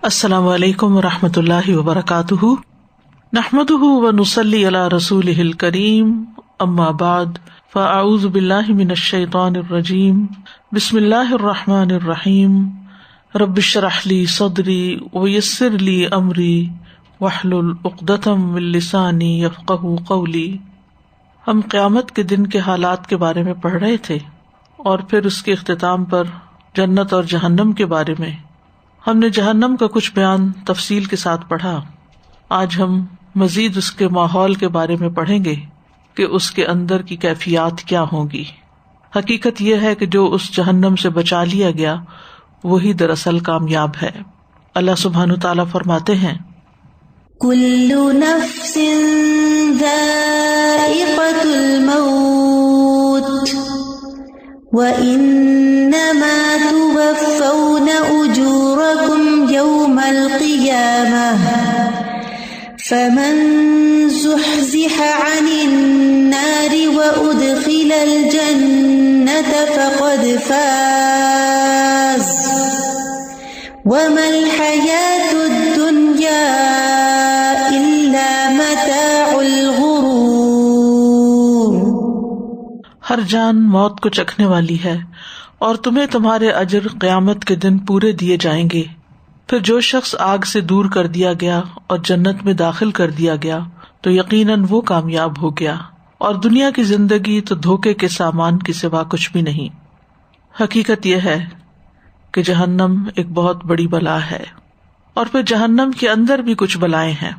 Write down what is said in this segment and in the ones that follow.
السلام علیکم ورحمۃ اللہ وبرکاتہ، نحمدہ ونصلی علی رسولہ الکریم، اما بعد فاعوذ باللہ من الشیطان الرجیم، بسم اللہ الرحمن الرحیم، رب اشرح لی صدری ویسر لی امری واحلل عقدۃ من لسانی یفقہوا قولی۔ ہم قیامت کے دن کے حالات کے بارے میں پڑھ رہے تھے اور پھر اس کے اختتام پر جنت اور جہنم کے بارے میں۔ ہم نے جہنم کا کچھ بیان تفصیل کے ساتھ پڑھا۔ آج ہم مزید اس کے ماحول کے بارے میں پڑھیں گے کہ اس کے اندر کی کیفیات کیا ہوں گی۔ حقیقت یہ ہے کہ جو اس جہنم سے بچا لیا گیا وہی دراصل کامیاب ہے۔ اللہ سبحانہ تعالیٰ فرماتے ہیں، کل نفس ذائقۃ الموت وَإِنَّمَا تُوَفَّوْنَ أُجُورَكُمْ يَوْمَ الْقِيَامَةِ فَمَنْ زُحْزِحَ عَنِ النَّارِ وَأُدْخِلَ الْجَنَّةَ فَقَدْ فَازَ وَمَا الْحَيَاةُ الدُّنْيَا إِلَّا مَتَاعُ الْغُرُورِ۔ ہر جان موت کو چکھنے والی ہے اور تمہیں تمہارے اجر قیامت کے دن پورے دیے جائیں گے۔ پھر جو شخص آگ سے دور کر دیا گیا اور جنت میں داخل کر دیا گیا تو یقیناً وہ کامیاب ہو گیا، اور دنیا کی زندگی تو دھوکے کے سامان کے سوا کچھ بھی نہیں۔ حقیقت یہ ہے کہ جہنم ایک بہت بڑی بلا ہے، اور پھر جہنم کے اندر بھی کچھ بلائیں ہیں۔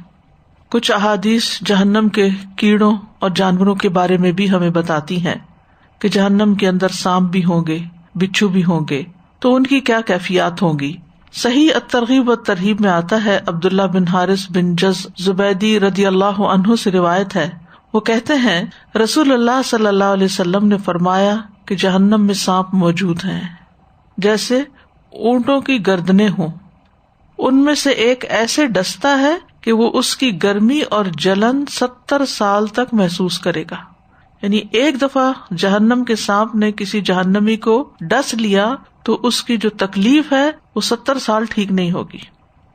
کچھ احادیث جہنم کے کیڑوں اور جانوروں کے بارے میں بھی ہمیں بتاتی ہیں کہ جہنم کے اندر سانپ بھی ہوں گے، بچھو بھی ہوں گے، تو ان کی کیا کیفیات ہوں گی۔ صحیح الترغیب والترہیب میں آتا ہے، عبداللہ بن حارث بن جز زبیدی رضی اللہ عنہ سے روایت ہے، وہ کہتے ہیں رسول اللہ صلی اللہ علیہ وسلم نے فرمایا کہ جہنم میں سانپ موجود ہیں جیسے اونٹوں کی گردنیں ہوں، ان میں سے ایک ایسے ڈستا ہے کہ وہ اس کی گرمی اور جلن 70 سال تک محسوس کرے گا۔ یعنی ایک دفعہ جہنم کے سانپ نے کسی جہنمی کو ڈس لیا تو اس کی جو تکلیف ہے وہ 70 سال ٹھیک نہیں ہوگی۔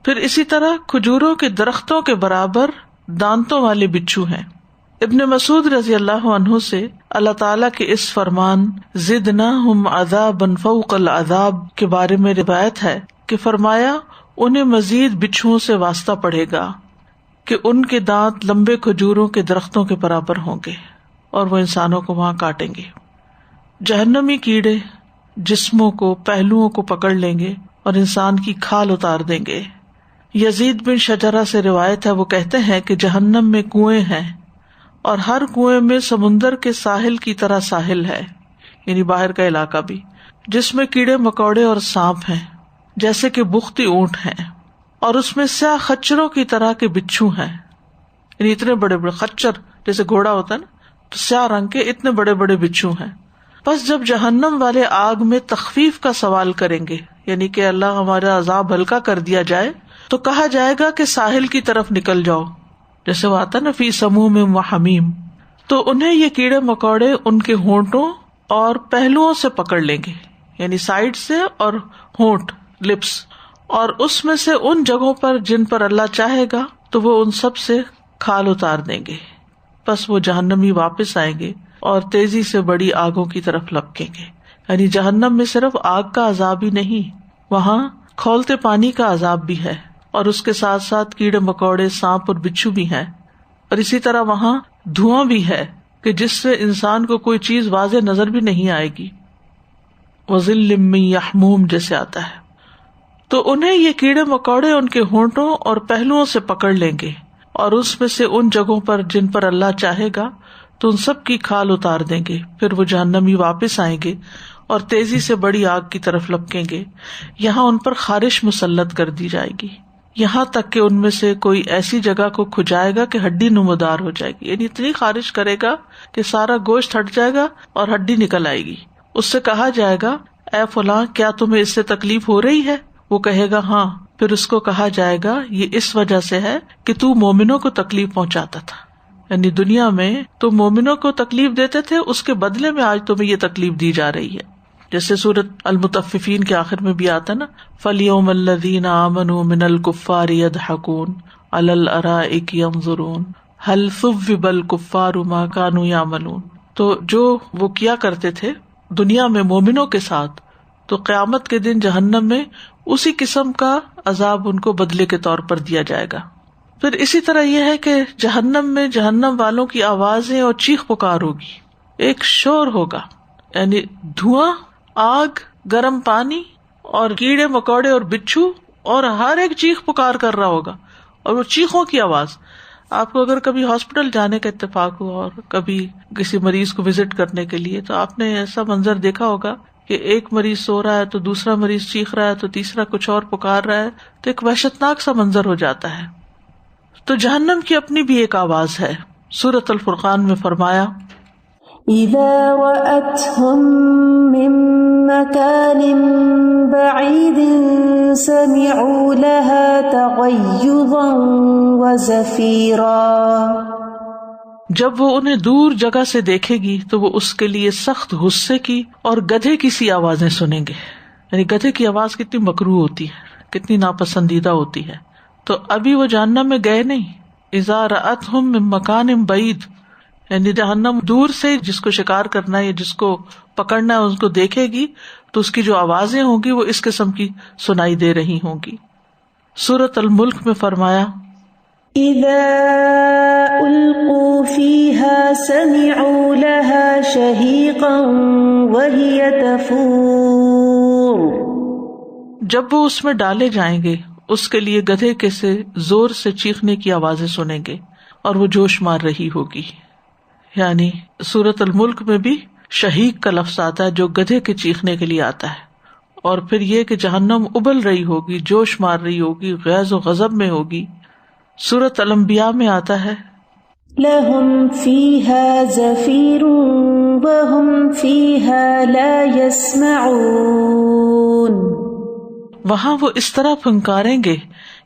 پھر اسی طرح کھجوروں کے درختوں کے برابر دانتوں والے بچھو ہیں۔ ابن مسعود رضی اللہ عنہ سے اللہ تعالیٰ کے اس فرمان زدناہم عذابا فوق العذاب کے بارے میں روایت ہے کہ فرمایا انہیں مزید بچھوؤں سے واسطہ پڑے گا کہ ان کے دانت لمبے کھجوروں کے درختوں کے برابر ہوں گے اور وہ انسانوں کو وہاں کاٹیں گے۔ جہنمی کیڑے جسموں کو، پہلوؤں کو پکڑ لیں گے اور انسان کی کھال اتار دیں گے۔ یزید بن شجرہ سے روایت ہے، وہ کہتے ہیں کہ جہنم میں کنویں ہیں اور ہر کنویں میں سمندر کے ساحل کی طرح ساحل ہے، یعنی باہر کا علاقہ بھی، جس میں کیڑے مکوڑے اور سانپ ہیں جیسے کہ بختی اونٹ ہیں، اور اس میں سیاہ خچروں کی طرح کے بچھو ہیں، یعنی اتنے بڑے بڑے خچر جیسے گھوڑا ہوتا ہے نا، تو سیاہ رنگ کے اتنے بڑے بڑے بچھو ہیں۔ بس جب جہنم والے آگ میں تخفیف کا سوال کریں گے، یعنی کہ اللہ ہمارا عذاب ہلکا کر دیا جائے، تو کہا جائے گا کہ ساحل کی طرف نکل جاؤ، جیسے وہ آتا نا فی سموم وحمیم، تو انہیں یہ کیڑے مکوڑے ان کے ہونٹوں اور پہلوؤں سے پکڑ لیں گے، یعنی سائڈ سے اور ہونٹ لپس، اور اس میں سے ان جگہوں پر جن پر اللہ چاہے گا تو وہ ان سب سے کھال اتار دیں گے۔ پس وہ جہنمی واپس آئیں گے اور تیزی سے بڑی آگوں کی طرف لپکیں گے۔ یعنی جہنم میں صرف آگ کا عذاب ہی نہیں، وہاں کھولتے پانی کا عذاب بھی ہے، اور اس کے ساتھ ساتھ کیڑے مکوڑے، سانپ اور بچھو بھی ہیں، اور اسی طرح وہاں دھواں بھی ہے کہ جس سے انسان کو کوئی چیز واضح نظر بھی نہیں آئے گی، وَظِلٍّ مِّن یحموم جیسے آتا ہے۔ تو انہیں یہ کیڑے مکوڑے ان کے ہونٹوں اور پہلوؤں سے پکڑ لیں گے، اور اس میں سے ان جگہوں پر جن پر اللہ چاہے گا تو ان سب کی کھال اتار دیں گے۔ پھر وہ جہنمی واپس آئیں گے اور تیزی سے بڑی آگ کی طرف لپکیں گے، یہاں ان پر خارش مسلط کر دی جائے گی، یہاں تک کہ ان میں سے کوئی ایسی جگہ کو کھجائے گا کہ ہڈی نمودار ہو جائے گی، یعنی اتنی خارش کرے گا کہ سارا گوشت ہٹ جائے گا اور ہڈی نکل آئے گی۔ اس سے کہا جائے گا اے فلاں کیا تمہیں اس سے تکلیف ہو رہی ہے؟ وہ کہے گا ہاں۔ پھر اس کو کہا جائے گا یہ اس وجہ سے ہے کہ تو مومنوں کو تکلیف پہنچاتا تھا، یعنی دنیا میں تو مومنوں کو تکلیف دیتے تھے، اس کے بدلے میں آج تمہیں یہ تکلیف دی جا رہی ہے۔ جیسے سورۃ المطففین کے آخر میں بھی آتا نا، فَالْيَوْمَ الَّذِينَ آمَنُوا مِنَ الْكُفَّارِ يَضْحَكُونَ عَلَى الْأَرَائِكِ يَنظُرُونَ هَلْ ثُوِّبَ الْكُفَّارُ مَا كَانُوا يَعْمَلُونَ. تو جو وہ کیا کرتے تھے دنیا میں مومنوں کے ساتھ، تو قیامت کے دن جہنم میں اسی قسم کا عذاب ان کو بدلے کے طور پر دیا جائے گا. پھر اسی طرح یہ ہے کہ جہنم میں جہنم والوں کی آوازیں اور چیخ پکار ہوگی، ایک شور ہوگا، یعنی دھواں، آگ، گرم پانی اور کیڑے مکوڑے اور بچھو، اور ہر ایک چیخ پکار کر رہا ہوگا. اور وہ چیخوں کی آواز، آپ کو اگر کبھی ہاسپٹل جانے کا اتفاق ہوا اور کبھی کسی مریض کو وزٹ کرنے کے لیے، تو آپ نے ایسا منظر دیکھا ہوگا کہ ایک مریض سو رہا ہے تو دوسرا مریض چیخ رہا ہے تو تیسرا کچھ اور پکار رہا ہے، تو ایک وحشتناک سا منظر ہو جاتا ہے. تو جہنم کی اپنی بھی ایک آواز ہے. سورۃ الفرقان میں فرمایا اذا رأتهم من مكان بعيد سمعوا لها تغيظا وزفيرا. جب وہ انہیں دور جگہ سے دیکھے گی تو وہ اس کے لیے سخت غصے کی اور گدھے کی سی آوازیں سنیں گے. یعنی گدھے کی آواز کتنی مکروہ ہوتی ہے، کتنی ناپسندیدہ ہوتی ہے. تو ابھی وہ جہنم میں گئے نہیں. اذا رأتهم من مکان بعید، یعنی جہنم دور سے جس کو شکار کرنا ہے یا جس کو پکڑنا ہے اس کو دیکھے گی تو اس کی جو آوازیں ہوں گی وہ اس قسم کی سنائی دے رہی ہوں گی. سورۃ الملک میں فرمایا اذا القوا فيها سمعوا لها شهيقا وهي تفور. جب وہ اس میں ڈالے جائیں گے اس کے لیے گدھے کے سے زور سے چیخنے کی آوازیں سنیں گے اور وہ جوش مار رہی ہوگی. یعنی سورۃ الملک میں بھی شہیق کا لفظ آتا ہے جو گدھے کے چیخنے کے لیے آتا ہے. اور پھر یہ کہ جہنم ابل رہی ہوگی، جوش مار رہی ہوگی، غیظ و غضب میں ہوگی. سورۃ الانبیاء میں آتا ہے لهم فيها زفير وهم فيها لا يسمعون. وہاں وہ اس طرح پھنکاریں گے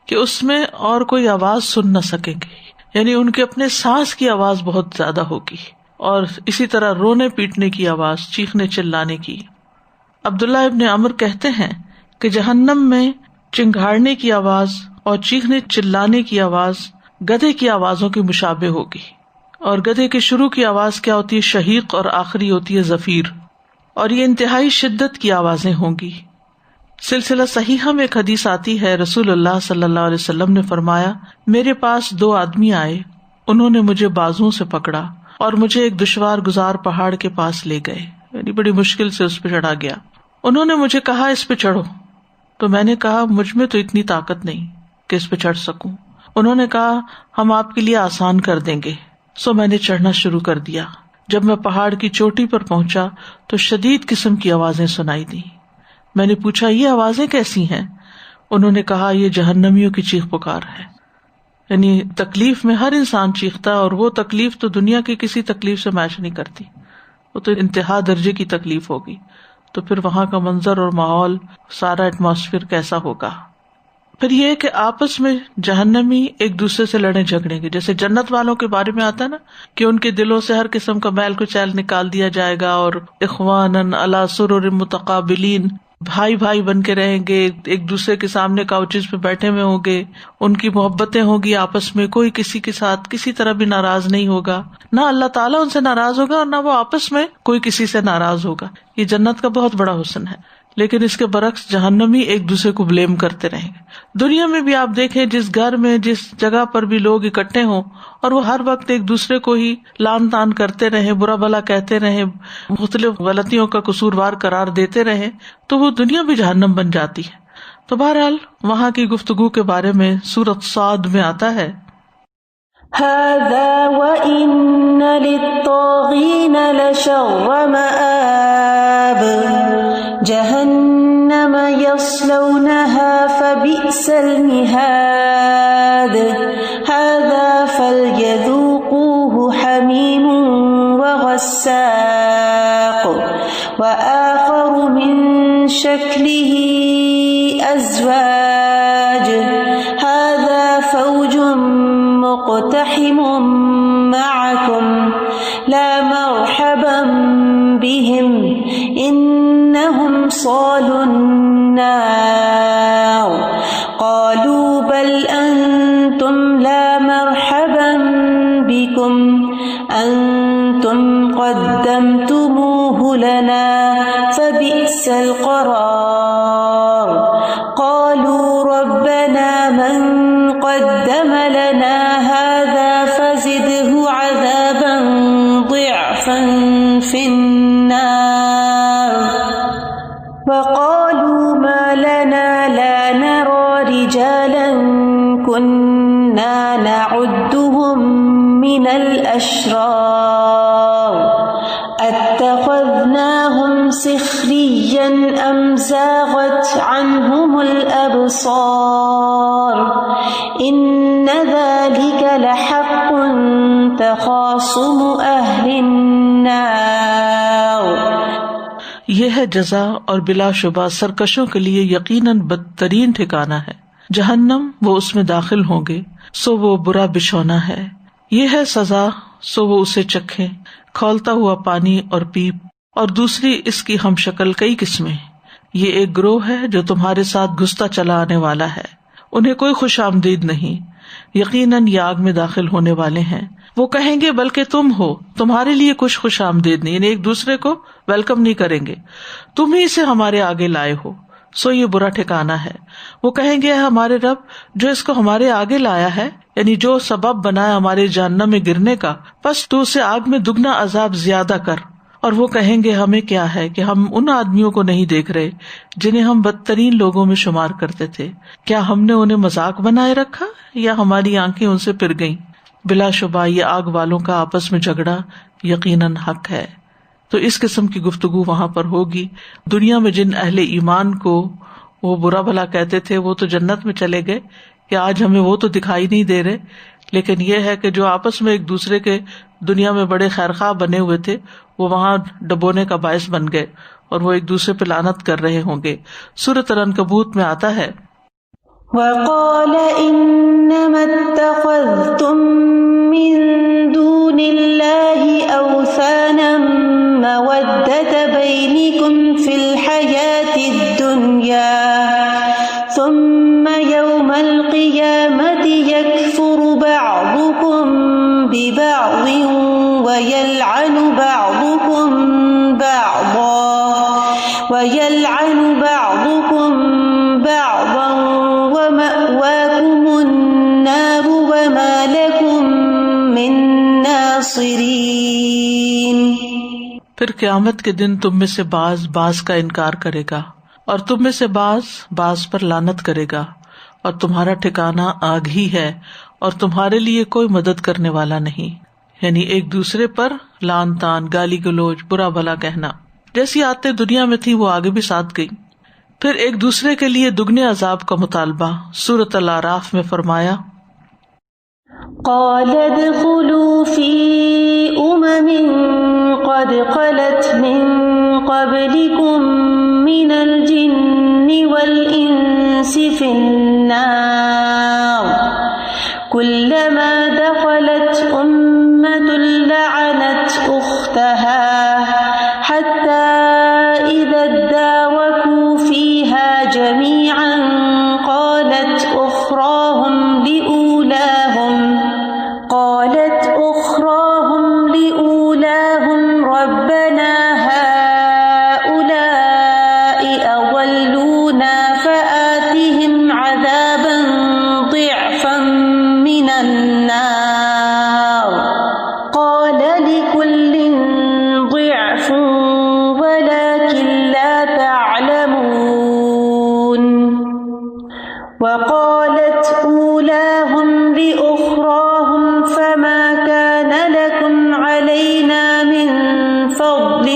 کہ اس میں اور کوئی آواز سن نہ سکیں گے. یعنی ان کے اپنے سانس کی آواز بہت زیادہ ہوگی، اور اسی طرح رونے پیٹنے کی آواز، چیخنے چلانے کی. عبداللہ ابن عمر کہتے ہیں کہ جہنم میں چنگھاڑنے کی آواز اور چیخنے چلانے کی آواز گدھے کی آوازوں کی مشابہ ہوگی. اور گدھے کے شروع کی آواز کیا ہوتی ہے؟ شہیق، اور آخری ہوتی ہے زفیر. اور یہ انتہائی شدت کی آوازیں ہوں گی. سلسلہ صحیحہ میں ایک حدیث آتی ہے، رسول اللہ صلی اللہ علیہ وسلم نے فرمایا، میرے پاس 2 آدمی آئے، انہوں نے مجھے بازوؤں سے پکڑا اور مجھے ایک دشوار گزار پہاڑ کے پاس لے گئے. یعنی بڑی مشکل سے اس پہ چڑھا گیا. انہوں نے مجھے کہا اس پہ چڑھو، تو میں نے کہا مجھ میں تو اتنی طاقت نہیں کہ اس پہ چڑھ سکوں. انہوں نے کہا ہم آپ کے لیے آسان کر دیں گے. سو میں نے چڑھنا شروع کر دیا. جب میں پہاڑ کی چوٹی پر پہنچا تو شدید قسم کی آوازیں سنائی دی. میں نے پوچھا یہ آوازیں کیسی ہیں؟ انہوں نے کہا یہ جہنمیوں کی چیخ پکار ہے. یعنی تکلیف میں ہر انسان چیختا ہے، اور وہ تکلیف تو دنیا کی کسی تکلیف سے میچ نہیں کرتی، وہ تو انتہا درجے کی تکلیف ہوگی. تو پھر وہاں کا منظر اور ماحول، سارا ایٹماسفیئر کیسا ہوگا. پھر یہ کہ آپس میں جہنمی ایک دوسرے سے لڑیں جھگڑیں گے. جیسے جنت والوں کے بارے میں آتا ہے نا کہ ان کے دلوں سے ہر قسم کا میل کچیل نکال دیا جائے گا، اور اخوانن علی سرر متقابلین، بھائی بھائی بن کے رہیں گے، ایک دوسرے کے سامنے کاؤچز پہ بیٹھے ہوئے ہوں گے، ان کی محبتیں ہوں گی آپس میں، کوئی کسی کے ساتھ کسی طرح بھی ناراض نہیں ہوگا، نہ اللہ تعالیٰ ان سے ناراض ہوگا اور نہ وہ آپس میں کوئی کسی سے ناراض ہوگا. یہ جنت کا بہت بڑا حسن ہے. لیکن اس کے برعکس جہنمی ایک دوسرے کو بلیم کرتے رہیں گے. دنیا میں بھی آپ دیکھیں جس گھر میں جس جگہ پر بھی لوگ اکٹھے ہوں اور وہ ہر وقت ایک دوسرے کو ہی لان تان کرتے رہیں، برا بھلا کہتے رہیں، مختلف غلطیوں کا قصوروار قرار دیتے رہیں، تو وہ دنیا بھی جہنم بن جاتی ہے. تو بہرحال وہاں کی گفتگو کے بارے میں سورۃ صاد میں آتا ہے هذا وَإِنَّ لِلطَّاغِينَ لَشَرَّ مَآبٍ جَهَنَّمَ يَصْلَوْنَهَا فَبِئْسَ الْمِهَادُ هَذَا فَلْيَذُوقُوهُ حَمِيمٌ وَغَسَّاقٌ وَآخَرُ مِنْ شَكْلِهِ أَزْوَاجٌ هَذَا فَوْجٌ مقتحم معكم لا مرحبا بهم إنهم صَالُو النَّارِ قَالُوا بَلْ أَنْتُمْ لَا مَرْحَبًا بِكُمْ أَنْتُمْ قَدَّمْتُمُوهُ لَنَا فَبِئْسَ الْقَرَارُ قَالُوا رَبَّنَا مَنْ قَدَّمَ لَنَا هَذَا فَزِدْهُ عَذَابًا ضِعْفًا فِي النَّارِ وَقَالُوا مَا لَنَا لَا نَرَى رِجَالًا كُنَّا نَعُدُّهُمْ مِنَ الْأَشْرَارِ أَتَّخَذْنَاهُمْ سِخْرِيًّا أَمْ زَاغَتْ عَنْهُمُ الْأَبْصَارُ إِنَّ ذَلِكَ لَحَقٌّ تَخَاصُمُ أَهْلِ النَّارِ۔ یہ ہے جزا اور بلا شبہ سرکشوں کے لیے یقیناً بدترین ٹھکانہ ہے جہنم، وہ اس میں داخل ہوں گے سو وہ برا بچھونا ہے۔ یہ ہے سزا سو وہ اسے چکھیں، کھولتا ہوا پانی اور پیپ، اور دوسری اس کی ہم شکل کئی قسمیں۔ یہ ایک گروہ ہے جو تمہارے ساتھ گھستا چلا آنے والا ہے، انہیں کوئی خوش آمدید نہیں، یقیناً یہ آگ میں داخل ہونے والے ہیں۔ وہ کہیں گے بلکہ تم ہو، تمہارے لیے کچھ خوش آمدید نہیں، یعنی ایک دوسرے کو ویلکم نہیں کریں گے، تم ہی اسے ہمارے آگے لائے ہو، سو یہ برا ٹھکانہ ہے۔ وہ کہیں گے ہمارے رب جو اس کو ہمارے آگے لایا ہے، یعنی جو سبب بنایا ہمارے جہنم میں گرنے کا، پس تو اسے آگ میں دگنا عذاب زیادہ کر۔ اور وہ کہیں گے ہمیں کیا ہے کہ ہم ان آدمیوں کو نہیں دیکھ رہے جنہیں ہم بدترین لوگوں میں شمار کرتے تھے، کیا ہم نے انہیں مذاق بنائے رکھا یا ہماری آنکھیں ان سے پھر گئیں؟ بلا شبہ یہ آگ والوں کا آپس میں جھگڑا یقیناً حق ہے۔ تو اس قسم کی گفتگو وہاں پر ہوگی۔ دنیا میں جن اہل ایمان کو وہ برا بھلا کہتے تھے وہ تو جنت میں چلے گئے کہ آج ہمیں وہ تو دکھائی نہیں دے رہے، لیکن یہ ہے کہ جو آپس میں ایک دوسرے کے دنیا میں بڑے خیرخواہ بنے ہوئے تھے وہ وہاں ڈبونے کا باعث بن گئے اور وہ ایک دوسرے پہ لعنت کر رہے ہوں گے۔ سورۃ العنکبوت میں آتا ہے وَقَالَ إِنَّمَا اتَّخَذْتُم مِّن دُونِ اللَّهِ أَوْثَانًا مَّوَدَّةَ بَيْنِكُمْ فِي الْحَيَاةِ الدُّنْيَا ثُمَّ يَوْمَ الْقِيَامَةِ يَكْفُرُ بَعْضُكُم بِبَعْضٍ وَيَلْعَنُ بَعْضُكُم بَعْضًا وَمَأْوَاكُمُ النَّارُ وَمَا لَكُم مِّن نَّاصِرِينَ۔ پھر قیامت کے دن تم میں سے بعض کا انکار کرے گا اور تم میں سے بعض پر لعنت کرے گا، اور تمہارا ٹھکانہ آگ ہی ہے اور تمہارے لیے کوئی مدد کرنے والا نہیں۔ یعنی ایک دوسرے پر لعن طعن، گالی گلوچ، برا بھلا کہنا، جیسی آتے دنیا میں تھی وہ آگے بھی ساتھ گئی۔ پھر ایک دوسرے کے لیے دگنے عذاب کا مطالبہ۔ سورۃ الاعراف میں فرمایا قَالَ ادْخُلُوا فِي أُمَمٍ قَدْ خَلَتْ مِن قَبْلِكُم مِّنَ الْجِنِّ وَالْإِنسِ فِي النَّارِ كُلَّمَا دَخَلَتْ أُمَّةٌ لَّعَنَتْ أُخْتَهَا حَتَّى إِذَا ادَّارَكُوا فِيهَا جَمِيعًا قَالَتْ أُخْرَاهُمْ لِأُولَاهُمْ رَبَّنَا هَٰؤُلَاءِ أَضَلُّونَا فَآتِهِمْ عَذَابًا ضِعْفًا مِّنَ النَّارِ قَالَ لِكُلٍّ ضِعْفٌ وَلَٰكِن لَّا تَعْلَمُونَ وَقَالَتْ أُولَاهُمْ لِأُخْرَاهُمْ فَمَا كَانَ لَكُمْ عَلَيْنَا مِن فَضْلٍ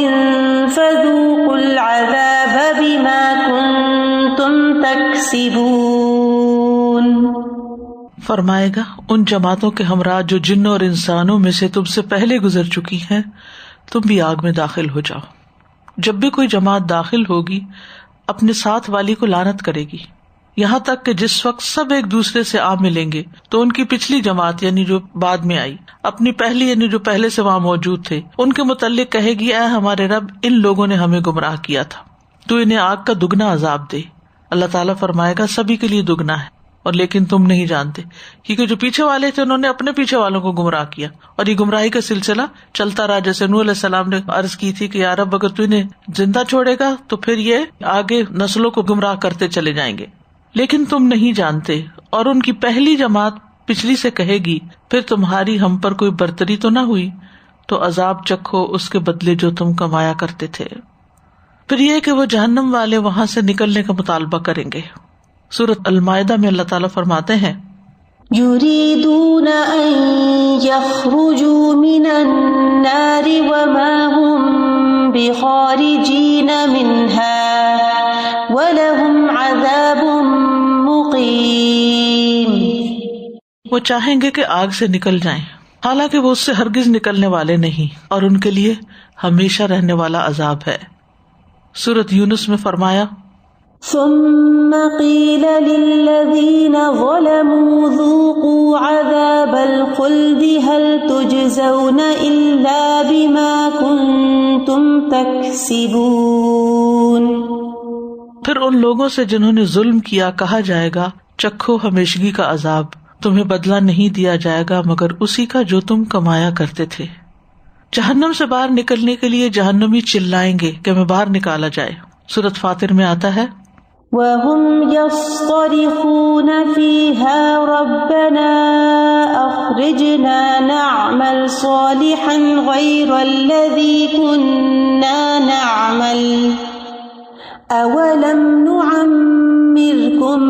فَذُوقُوا الْعَذَابَ بِمَا كُنتُمْ تَكْسِبُونَ۔ فرمائے گا ان جماعتوں کے ہمراہ جو جنوں اور انسانوں میں سے تم سے پہلے گزر چکی ہیں، تم بھی آگ میں داخل ہو جاؤ۔ جب بھی کوئی جماعت داخل ہوگی اپنے ساتھ والی کو لعنت کرے گی، یہاں تک کہ جس وقت سب ایک دوسرے سے آ ملیں گے تو ان کی پچھلی جماعت یعنی جو بعد میں آئی اپنی پہلی یعنی جو پہلے سے وہاں موجود تھے ان کے متعلق کہے گی اے ہمارے رب، ان لوگوں نے ہمیں گمراہ کیا تھا۔ تو انہیں آگ کا دگنا عذاب دے. اللہ تعالیٰ فرمائے گا سبھی کے لیے دگنا ہے، اور لیکن تم نہیں جانتے، کیونکہ جو پیچھے والے تھے انہوں نے اپنے پیچھے والوں کو گمراہ کیا، اور یہ گمراہی کا سلسلہ چلتا رہا. جیسے نوح علیہ السلام نے عرض کی تھی کہ یا رب اگر تو انہیں زندہ چھوڑے گا تو پھر یہ آگے نسلوں کو گمراہ کرتے چلے جائیں گے، لیکن تم نہیں جانتے. اور ان کی پہلی جماعت پچھلی سے کہے گی پھر تمہاری ہم پر کوئی برتری تو نہ ہوئی، تو عذاب چکھو اس کے بدلے جو تم کمایا کرتے تھے. پھر یہ کہ وہ جہنم والے وہاں سے نکلنے کا مطالبہ کریں گے. سورۃ المائدہ میں اللہ تعالیٰ فرماتے ہیں یریدون ان یخرجوا من النار وما هم بخارجین منها ولهم عذاب مقیم. وہ چاہیں گے کہ آگ سے نکل جائیں، حالانکہ وہ اس سے ہرگز نکلنے والے نہیں، اور ان کے لیے ہمیشہ رہنے والا عذاب ہے. سورۃ یونس میں فرمایا ثم قیل للذین ظلموا ذوقوا عذاب الخلد هل تجزون الا بما کنتم تکسبون. پھر ان لوگوں سے جنہوں نے ظلم کیا کہا جائے گا چکھو ہمیشگی کا عذاب، تمہیں بدلہ نہیں دیا جائے گا مگر اسی کا جو تم کمایا کرتے تھے. جہنم سے باہر نکلنے کے لیے جہنمی چلائیں گے کہ ہمیں باہر نکالا جائے. سورۃ فاطر میں آتا ہے وَهُمْ يَصْطَرِخُونَ فِيهَا رَبَّنَا أَخْرِجْنَا نَعْمَلْ صَالِحًا غَيْرَ الَّذِي كُنَّا نَعْمَلُ أَوَلَمْ نُعَمِّرْكُمْ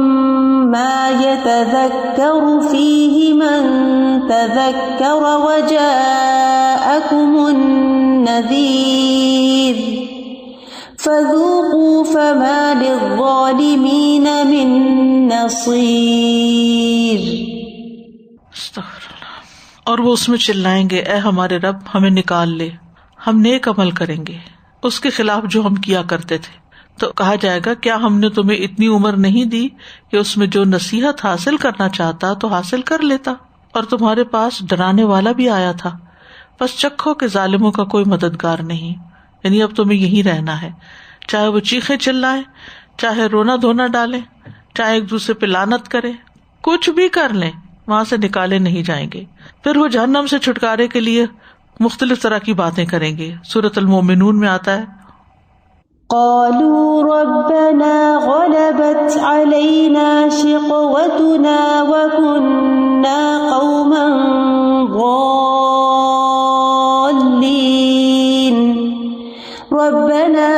مَا يَتَذَكَّرُ فِيهِ مَن تَذَكَّرَ وَجَاءَكُمُ النَّذِيرُ فَذُوقُوا فَمَا لِلظَّالِمِينَ مِن نَصِيرٍ. اور وہ اس میں چلائیں گے اے ہمارے رب ہمیں نکال لے، ہم نیک عمل کریں گے اس کے خلاف جو ہم کیا کرتے تھے. تو کہا جائے گا کیا ہم نے تمہیں اتنی عمر نہیں دی کہ اس میں جو نصیحت حاصل کرنا چاہتا تو حاصل کر لیتا، اور تمہارے پاس ڈرانے والا بھی آیا تھا. بس چکھو کہ ظالموں کا کوئی مددگار نہیں، یعنی اب تمہیں یہی رہنا ہے، چاہے وہ چیخیں چلائیں، چاہے رونا دھونا ڈالیں، چاہے ایک دوسرے پہ لعنت کریں، کچھ بھی کر لیں وہاں سے نکالے نہیں جائیں گے. پھر وہ جہنم سے چھٹکارے کے لیے مختلف طرح کی باتیں کریں گے. سورۃ المومنون میں آتا ہے قالوا ربنا غلبت علينا شقوتنا وكنا قوما ضالين ربنا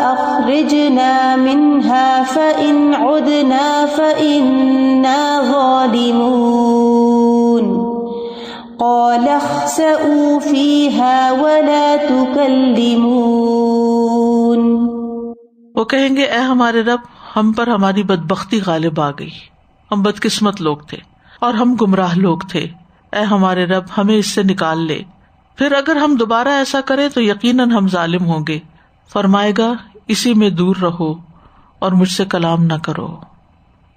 أخرجنا منها فإن عدنا فإنا ظالمون قال اخسئوا فيها ولا تكلمون. وہ کہیں گے اے ہمارے رب ہم پر ہماری بدبختی غالب آ گئی، ہم بدقسمت لوگ تھے اور ہم گمراہ لوگ تھے، اے ہمارے رب ہمیں اس سے نکال لے. پھر اگر ہم دوبارہ ایسا کریں تو یقیناً ہم ظالم ہوں گے. فرمائے گا اسی میں دور رہو اور مجھ سے کلام نہ کرو.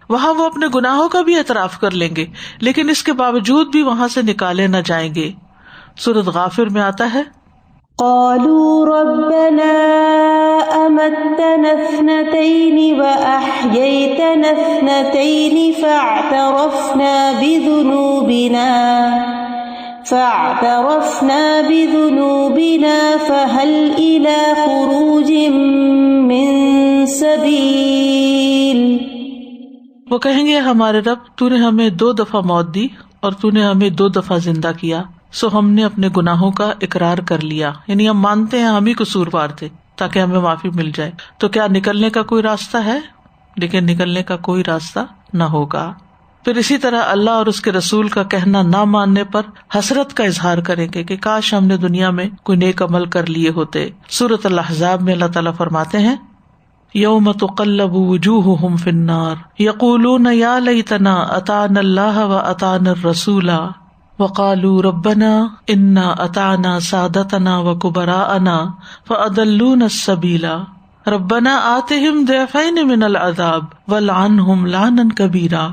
وہاں وہ اپنے گناہوں کا بھی اعتراف کر لیں گے، لیکن اس کے باوجود بھی وہاں سے نکالے نہ جائیں گے. سورۃ غافر میں آتا ہے قالوا ربنا أمتنا اثنتين وأحييتنا اثنتين فاعترفنا بذنوبنا فهل إلى خروج من سبيل. وہ کہیں گے ہمارے رب تو نے ہمیں 2 دفعہ موت دی اور تو نے ہمیں 2 دفعہ زندہ کیا، سو ہم نے اپنے گناہوں کا اقرار کر لیا، یعنی ہم مانتے ہیں ہم ہی قصوروار تھے تاکہ ہمیں معافی مل جائے. تو کیا نکلنے کا کوئی راستہ ہے؟ لیکن نکلنے کا کوئی راستہ نہ ہوگا. پھر اسی طرح اللہ اور اس کے رسول کا کہنا نہ ماننے پر حسرت کا اظہار کریں گے کہ کاش ہم نے دنیا میں کوئی نیک عمل کر لیے ہوتے. سورۃ الاحزاب میں اللہ تعالیٰ فرماتے ہیں یوم تقلب وجوہہم فی النار یقولون یا لیتنا اطعنا اللہ واطعنا الرسول وقالوا ربنا انا اطعنا سادتنا وکبراءنا فاضلونا السبیل ربنا آتہم ضعفین من العذاب والعنہم لعنا کبیرا.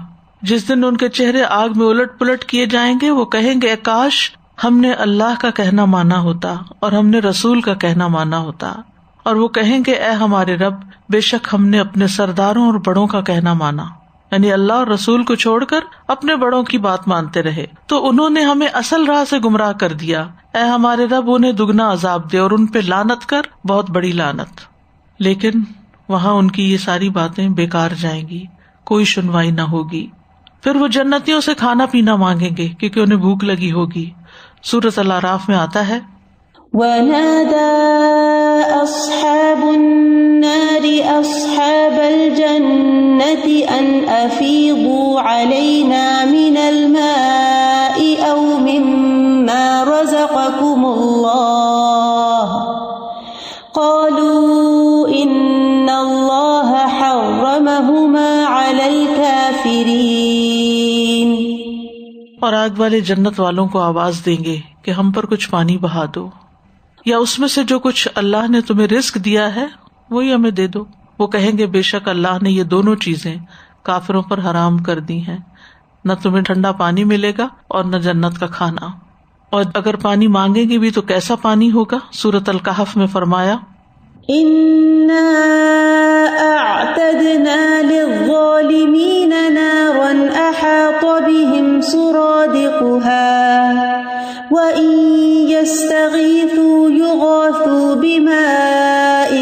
جس دن ان کے چہرے آگ میں الٹ پلٹ کیے جائیں گے وہ کہیں گے کاش ہم نے اللہ کا کہنا مانا ہوتا اور ہم نے رسول کا کہنا مانا ہوتا اور وہ کہیں گے اے ہمارے رب، بے شک ہم نے اپنے سرداروں اور بڑوں کا کہنا مانا، یعنی اللہ اور رسول کو چھوڑ کر اپنے بڑوں کی بات مانتے رہے، تو انہوں نے ہمیں اصل راہ سے گمراہ کر دیا، اے ہمارے رب انہیں دگنا عذاب دے اور ان پہ لعنت کر، بہت بڑی لعنت۔ لیکن وہاں ان کی یہ ساری باتیں بیکار جائیں گی، کوئی سنوائی نہ ہوگی۔ پھر وہ جنتیوں سے کھانا پینا مانگیں گے کیونکہ انہیں بھوک لگی ہوگی۔ سورۃ الاعراف میں آتا ہے وَنَادَى أَصْحَابُ النَّارِ أَصْحَابَ الْجَنَّةِ أَنْ أَفِيضُوا عَلَيْنَا مِنَ الْمَاءِ أَوْ مِمَّا رَزَقَكُمُ اللَّهُ قَالُوا إِنَّ اللَّهَ حَرَّمَهُمَا عَلَى الْكَافِرِينَ۔ اور آگ والے جنت والوں کو آواز دیں گے کہ ہم پر کچھ پانی بہا دو، یا اس میں سے جو کچھ اللہ نے تمہیں رزق دیا ہے وہی ہمیں دے دو۔ وہ کہیں گے بے شک اللہ نے یہ دونوں چیزیں کافروں پر حرام کر دی ہیں، نہ تمہیں ٹھنڈا پانی ملے گا اور نہ جنت کا کھانا۔ اور اگر پانی مانگیں گے بھی تو کیسا پانی ہوگا؟ سورۃ الکہف میں فرمایا إِنَّا أَعْتَدْنَا لِلظَّالِمِينَ نَارًا أَحَاطَ بِهِمْ سُرَادِقُهَا وَإِن يَسْتَغِيثُوا يُغَاثُوا بِمَاءٍ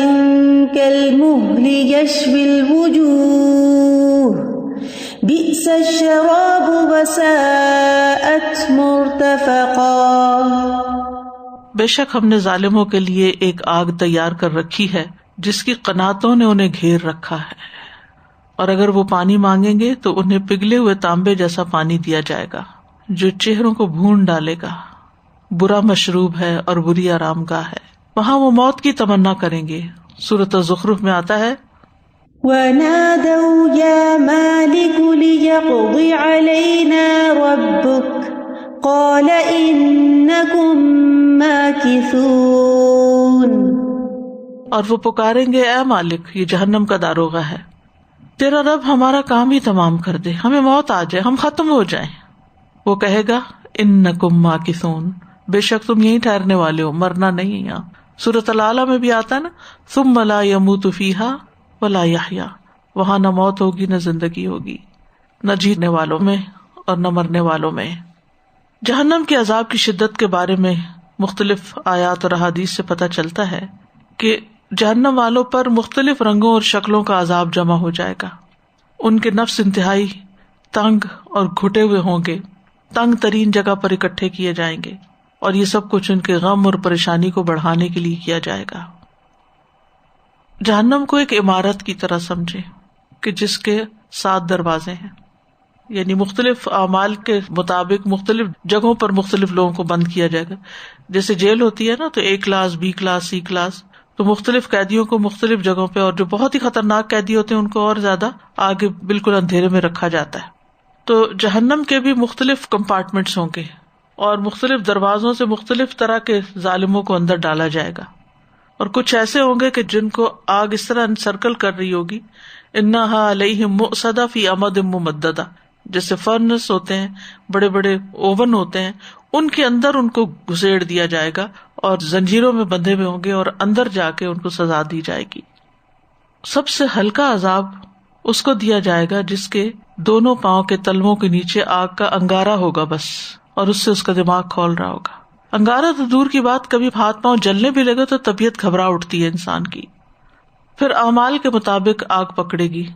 كَالْمُهْلِ يَشْوِي الْوُجُوهَ بِئْسَ الشَّرَابُ وَسَاءَتْ مُرْتَفَقًا۔ بے شک ہم نے ظالموں کے لیے ایک آگ تیار کر رکھی ہے جس کی قناتوں نے انہیں گھیر رکھا ہے، اور اگر وہ پانی مانگیں گے تو انہیں پگھلے ہوئے تانبے جیسا پانی دیا جائے گا جو چہروں کو بھون ڈالے گا، برا مشروب ہے اور بری آرام گاہ ہے، وہاں وہ موت کی تمنا کریں گے۔ سورۃ الزخرف میں آتا ہے وَنَادَوْا يَا مَالِكُ لِيَقْضِ عَلَيْنَا رَبُّكَ قَالَ إِنَّكُمْ مَاكِثُونَ۔ اور وہ پکاریں گے اے مالک، یہ جہنم کا داروغہ ہے، تیرا رب ہمارا کام ہی تمام کر دے، ہمیں موت آ جائے، ہم ختم ہو جائیں۔ وہ کہے گا انکم ماکثون، بے شک تم یہیں ٹھہرنے والے ہو، مرنا نہیں یہاں۔ سورۃ الاعلیٰ میں بھی آتا نا ثم لا يموت فیہا ولا یحییٰ، وہاں نہ موت ہوگی نہ زندگی ہوگی، نہ جینے والوں میں اور نہ مرنے والوں میں۔ جہنم کے عذاب کی شدت کے بارے میں مختلف آیات اور احادیث سے پتہ چلتا ہے کہ جہنم والوں پر مختلف رنگوں اور شکلوں کا عذاب جمع ہو جائے گا۔ ان کے نفس انتہائی تنگ اور گھٹے ہوئے ہوں گے، تنگ ترین جگہ پر اکٹھے کیے جائیں گے، اور یہ سب کچھ ان کے غم اور پریشانی کو بڑھانے کے لیے کیا جائے گا۔ جہنم کو ایک عمارت کی طرح سمجھے کہ جس کے 7 دروازے ہیں، یعنی مختلف اعمال کے مطابق مختلف جگہوں پر مختلف لوگوں کو بند کیا جائے گا۔ جیسے جیل ہوتی ہے نا، تو A class, B class, C class, تو مختلف قیدیوں کو مختلف جگہوں پہ، اور جو بہت ہی خطرناک قیدی ہوتے ہیں ان کو اور زیادہ آگے بالکل اندھیرے میں رکھا جاتا ہے۔ تو جہنم کے بھی مختلف کمپارٹمنٹس ہوں گے، اور مختلف دروازوں سے مختلف طرح کے ظالموں کو اندر ڈالا جائے گا، اور کچھ ایسے ہوں گے کہ جن کو آگ اس طرح انسرکل کر رہی ہوگی، انہا علیہم مؤصدہ فی امد ممددہ، جیسے فرنس ہوتے ہیں، بڑے بڑے اوون ہوتے ہیں، ان کے اندر ان کو گھسیڑ دیا جائے گا اور زنجیروں میں بندھے ہوئے ہوں گے، اور اندر جا کے ان کو سزا دی جائے گی۔ سب سے ہلکا عذاب اس کو دیا جائے گا جس کے دونوں پاؤں کے تلووں کے نیچے آگ کا انگارہ ہوگا بس، اور اس سے اس کا دماغ کھول رہا ہوگا۔ انگارہ تو دور کی بات، کبھی ہاتھ پاؤں جلنے بھی لگے تو طبیعت گھبرا اٹھتی ہے انسان کی۔ پھر اعمال کے مطابق آگ پکڑے گی۔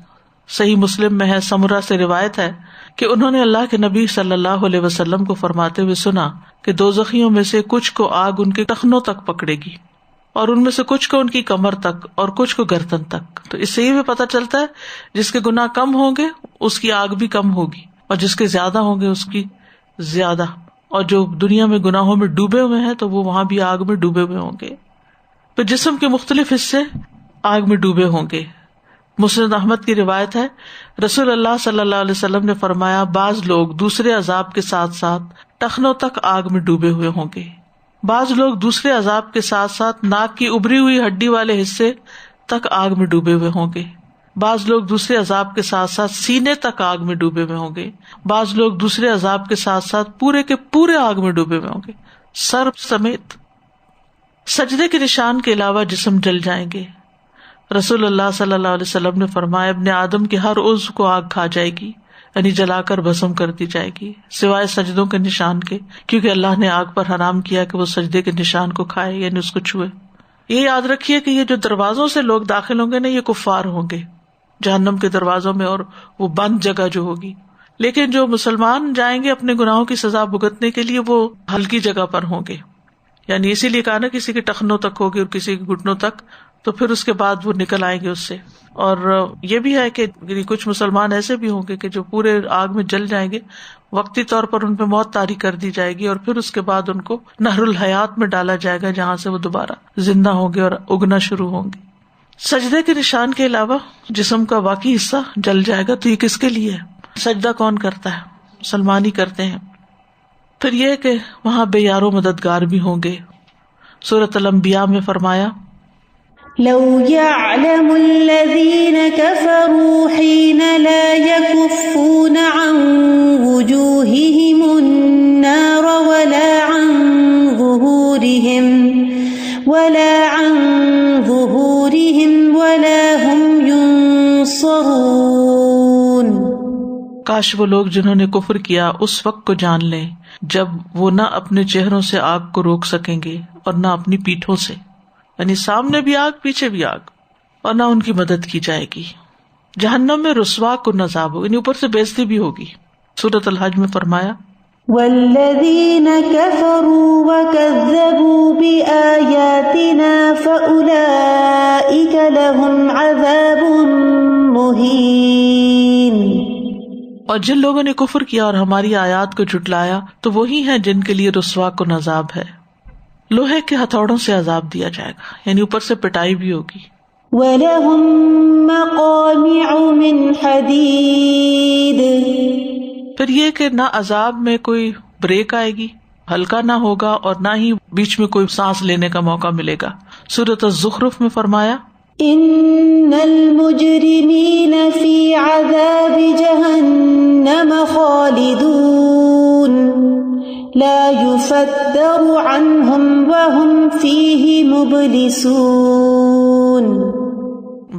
صحیح مسلم میں ہے، سمرہ سے روایت ہے کہ انہوں نے اللہ کے نبی صلی اللہ علیہ وسلم کو فرماتے ہوئے سنا کہ دوزخیوں میں سے کچھ کو آگ ان کے ٹخنوں تک پکڑے گی، اور ان میں سے کچھ کو ان کی کمر تک، اور کچھ کو گردن تک۔ تو اس سے یہ بھی پتہ چلتا ہے جس کے گناہ کم ہوں گے اس کی آگ بھی کم ہوگی، اور جس کے زیادہ ہوں گے اس کی زیادہ، اور جو دنیا میں گناہوں میں ڈوبے ہوئے ہیں تو وہ وہاں بھی آگ میں ڈوبے ہوئے ہوں گے۔ پھر جسم کے مختلف حصے آگ میں ڈوبے ہوں گے۔ مسند احمد کی روایت ہے، رسول اللہ صلی اللہ علیہ وسلم نے فرمایا، بعض لوگ دوسرے عذاب کے ساتھ ساتھ ٹخنوں تک آگ میں ڈوبے ہوئے ہوں گے، بعض لوگ دوسرے عذاب کے ساتھ ساتھ ناک کی ابری ہوئی ہڈی والے حصے تک آگ میں ڈوبے ہوئے ہوں گے، بعض لوگ دوسرے عذاب کے ساتھ ساتھ سینے تک آگ میں ڈوبے ہوئے ہوں گے، بعض لوگ دوسرے عذاب کے ساتھ ساتھ پورے کے پورے آگ میں ڈوبے ہوئے ہوں گے، سر سمیت۔ سجدے کے نشان کے علاوہ جسم جل جائیں گے. رسول اللہ صلی اللہ علیہ وسلم نے فرمایا ابن آدم کے ہر عضو کو آگ کھا جائے گی، یعنی جلا کر بھسم کر دی جائے گی، سوائے سجدوں کے نشان کے، کیونکہ اللہ نے آگ پر حرام کیا کہ وہ سجدے کے نشان کو کھائے، یعنی اس کو چھوئے. یہ یاد رکھیے کہ یہ جو دروازوں سے لوگ داخل ہوں گے نا، یہ کفار ہوں گے جہنم کے دروازوں میں، اور وہ بند جگہ جو ہوگی. لیکن جو مسلمان جائیں گے اپنے گناہوں کی سزا بھگتنے کے لیے، وہ ہلکی جگہ پر ہوں گے. یعنی اسی لیے کہا نا کسی کے ٹخنوں تک ہوگی اور کسی کے گھٹنوں تک، تو پھر اس کے بعد وہ نکل آئیں گے اس سے. اور یہ بھی ہے کہ کچھ مسلمان ایسے بھی ہوں گے کہ جو پورے آگ میں جل جائیں گے، وقتی طور پر ان پہ موت طاری کر دی جائے گی، اور پھر اس کے بعد ان کو نہر الحیات میں ڈالا جائے گا، جہاں سے وہ دوبارہ زندہ ہوں گے اور اگنا شروع ہوں گے. سجدے کے نشان کے علاوہ جسم کا باقی حصہ جل جائے گا. تو یہ کس کے لیے ہے؟ سجدہ کون کرتا ہے؟ مسلمان ہی کرتے ہیں. پھر یہ کہ وہاں بے یار و مددگار بھی ہوں گے. سورۃ الانبیاء میں فرمایا لو يعلم الذين كفروا حين لا يكفون عن وجوههم النار ولا عن ظهورهم ولا هم ينصرون. کاش وہ لوگ جنہوں نے کفر کیا اس وقت کو جان لیں جب وہ نہ اپنے چہروں سے آگ کو روک سکیں گے اور نہ اپنی پیٹھوں سے، یعنی سامنے بھی آگ پیچھے بھی آگ، اور نہ ان کی مدد کی جائے گی. جہنم میں رسوا کن عذاب ہوگی، یعنی اوپر سے بےزتی بھی ہوگی. سورۃ الحج میں فرمایا والذین کفروا وکذبوا بآیاتنا فأولئک لهم عذاب مہین. اور جن لوگوں نے کفر کیا اور ہماری آیات کو جھٹلایا تو وہی ہیں جن کے لیے رسوا کن عذاب ہے. لوہے کے ہتھوڑوں سے عذاب دیا جائے گا، یعنی اوپر سے پٹائی بھی ہوگی. وَلَهُم مَّقَامِعُ مِنْ حَدِيدٍ. پھر یہ کہ نہ عذاب میں کوئی بریک آئے گی، ہلکا نہ ہوگا، اور نہ ہی بیچ میں کوئی سانس لینے کا موقع ملے گا. سورۃ الزخرف میں فرمایا ان المجرمین فی عذاب جہنم خالدون لا یفتر عنہم وہم فیہ مبلسون.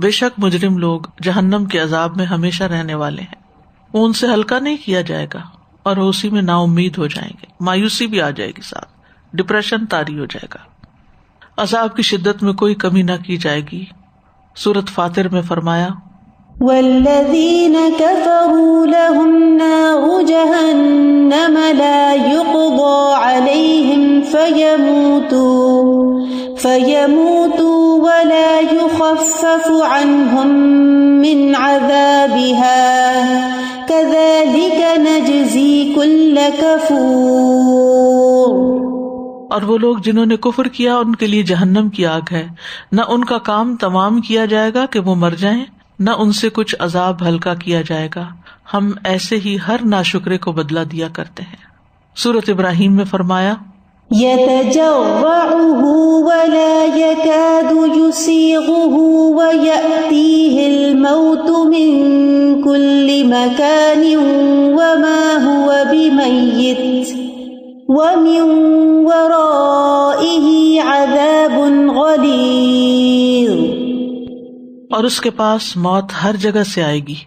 بے شک مجرم لوگ جہنم کے عذاب میں ہمیشہ رہنے والے ہیں، وہ ان سے ہلکا نہیں کیا جائے گا، اور اسی میں نا امید ہو جائیں گے، مایوسی بھی آ جائے گی، ساتھ ڈپریشن طاری ہو جائے گا. عذاب کی شدت میں کوئی کمی نہ کی جائے گی. سورۃ فاطر میں فرمایا والذین کفروا لهم نار جہنم لا یقضى علیہم فیموتوا ولا یخفف عنہم من عذابها کذلک نجزی کل کفور. اور وہ لوگ جنہوں نے کفر کیا ان کے لیے جہنم کی آگ ہے، نہ ان کا کام تمام کیا جائے گا کہ وہ مر جائیں، نہ ان سے کچھ عذاب ہلکا کیا جائے گا، ہم ایسے ہی ہر ناشکرے کو بدلہ دیا کرتے ہیں. سورۃ ابراہیم میں فرمایا يتجرعه ولا يكاد يسيغه ويأتيه الموت من كل مكان وما هو بميت ومن ورائه عذاب غليظ. اور اس کے پاس موت ہر جگہ سے آئے گی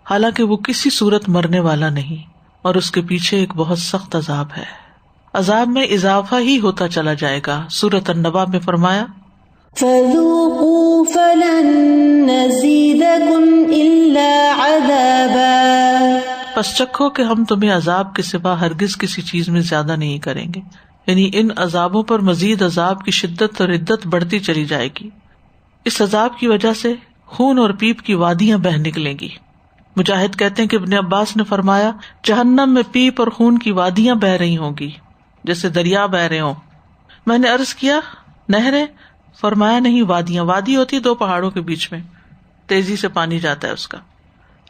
حالانکہ وہ کسی صورت مرنے والا نہیں، اور اس کے پیچھے ایک بہت سخت عذاب ہے. عذاب میں اضافہ ہی ہوتا چلا جائے گا. سورۃ النبا میں فرمایا فذوقوا فلن نزيدكم إلا عذابا. پس چکھو کہ ہم تمہیں عذاب کے سوا ہرگز کسی چیز میں زیادہ نہیں کریں گے. یعنی ان عذابوں پر مزید عذاب کی شدت اور عدت بڑھتی چلی جائے گی. اس عذاب کی وجہ سے خون اور پیپ کی وادیاں بہہ نکلیں گی. مجاہد کہتے ہیں کہ ابن عباس نے فرمایا جہنم میں پیپ اور خون کی وادیاں بہ رہی ہوں گی جیسے دریا بہ رہے ہوں. میں نے عرض کیا نہریں؟ فرمایا نہیں، وادیاں. وادی ہوتی دو پہاڑوں کے بیچ میں تیزی سے پانی جاتا ہے اس کا.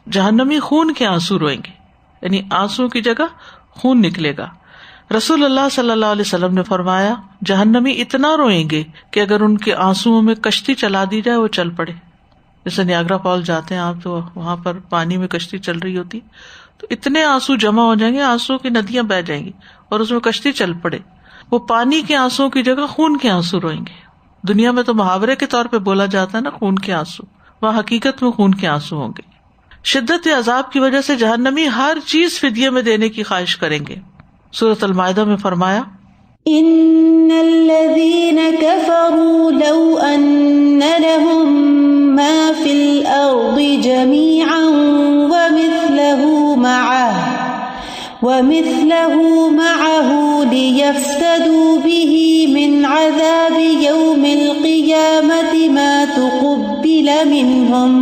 جہنمی خون کے آنسو روئیں گے، یعنی آنسو کی جگہ خون نکلے گا. رسول اللہ صلی اللہ علیہ وسلم نے فرمایا جہنمی اتنا روئیں گے کہ اگر ان کے آنسوؤں میں کشتی چلا دی جائے وہ چل پڑے. جیسے نیاگرا فال جاتے ہیں آپ تو وہاں پر پانی میں کشتی چل رہی ہوتی تو اتنے آنسو جمع ہو جائیں گے، آنسو کی ندیاں بہہ جائیں گی اور اس میں کشتی چل پڑے. وہ پانی کے آنسو کی جگہ خون کے آنسو روئیں گے. دنیا میں تو محاورے کے طور پہ بولا جاتا ہے نا خون کے آنسو، وہاں حقیقت میں خون کے آنسو ہوں گے. شدت عذاب کی وجہ سے جہنمی ہر چیز فدیے میں دینے کی خواہش کریں گے. سورۃ المائدہ میں فرمایا ان الذين كفروا لو ان لهم ما في الارض جميعا ومثله معه ليفتدوا به من عذاب يوم القيامة ما تقبل منهم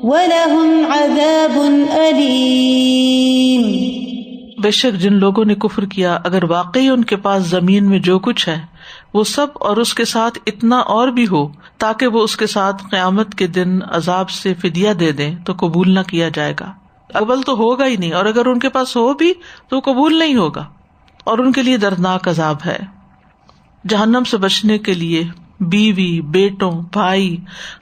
وَلَهُمْ عَذَابٌ أَلِيمٌ. بے شک جن لوگوں نے کفر کیا اگر واقعی ان کے پاس زمین میں جو کچھ ہے وہ سب اور اس کے ساتھ اتنا اور بھی ہو تاکہ وہ اس کے ساتھ قیامت کے دن عذاب سے فدیہ دے دیں تو قبول نہ کیا جائے گا. اول تو ہوگا ہی نہیں، اور اگر ان کے پاس ہو بھی تو قبول نہیں ہوگا، اور ان کے لیے دردناک عذاب ہے. جہنم سے بچنے کے لیے بیوی، بیٹوں، بھائی،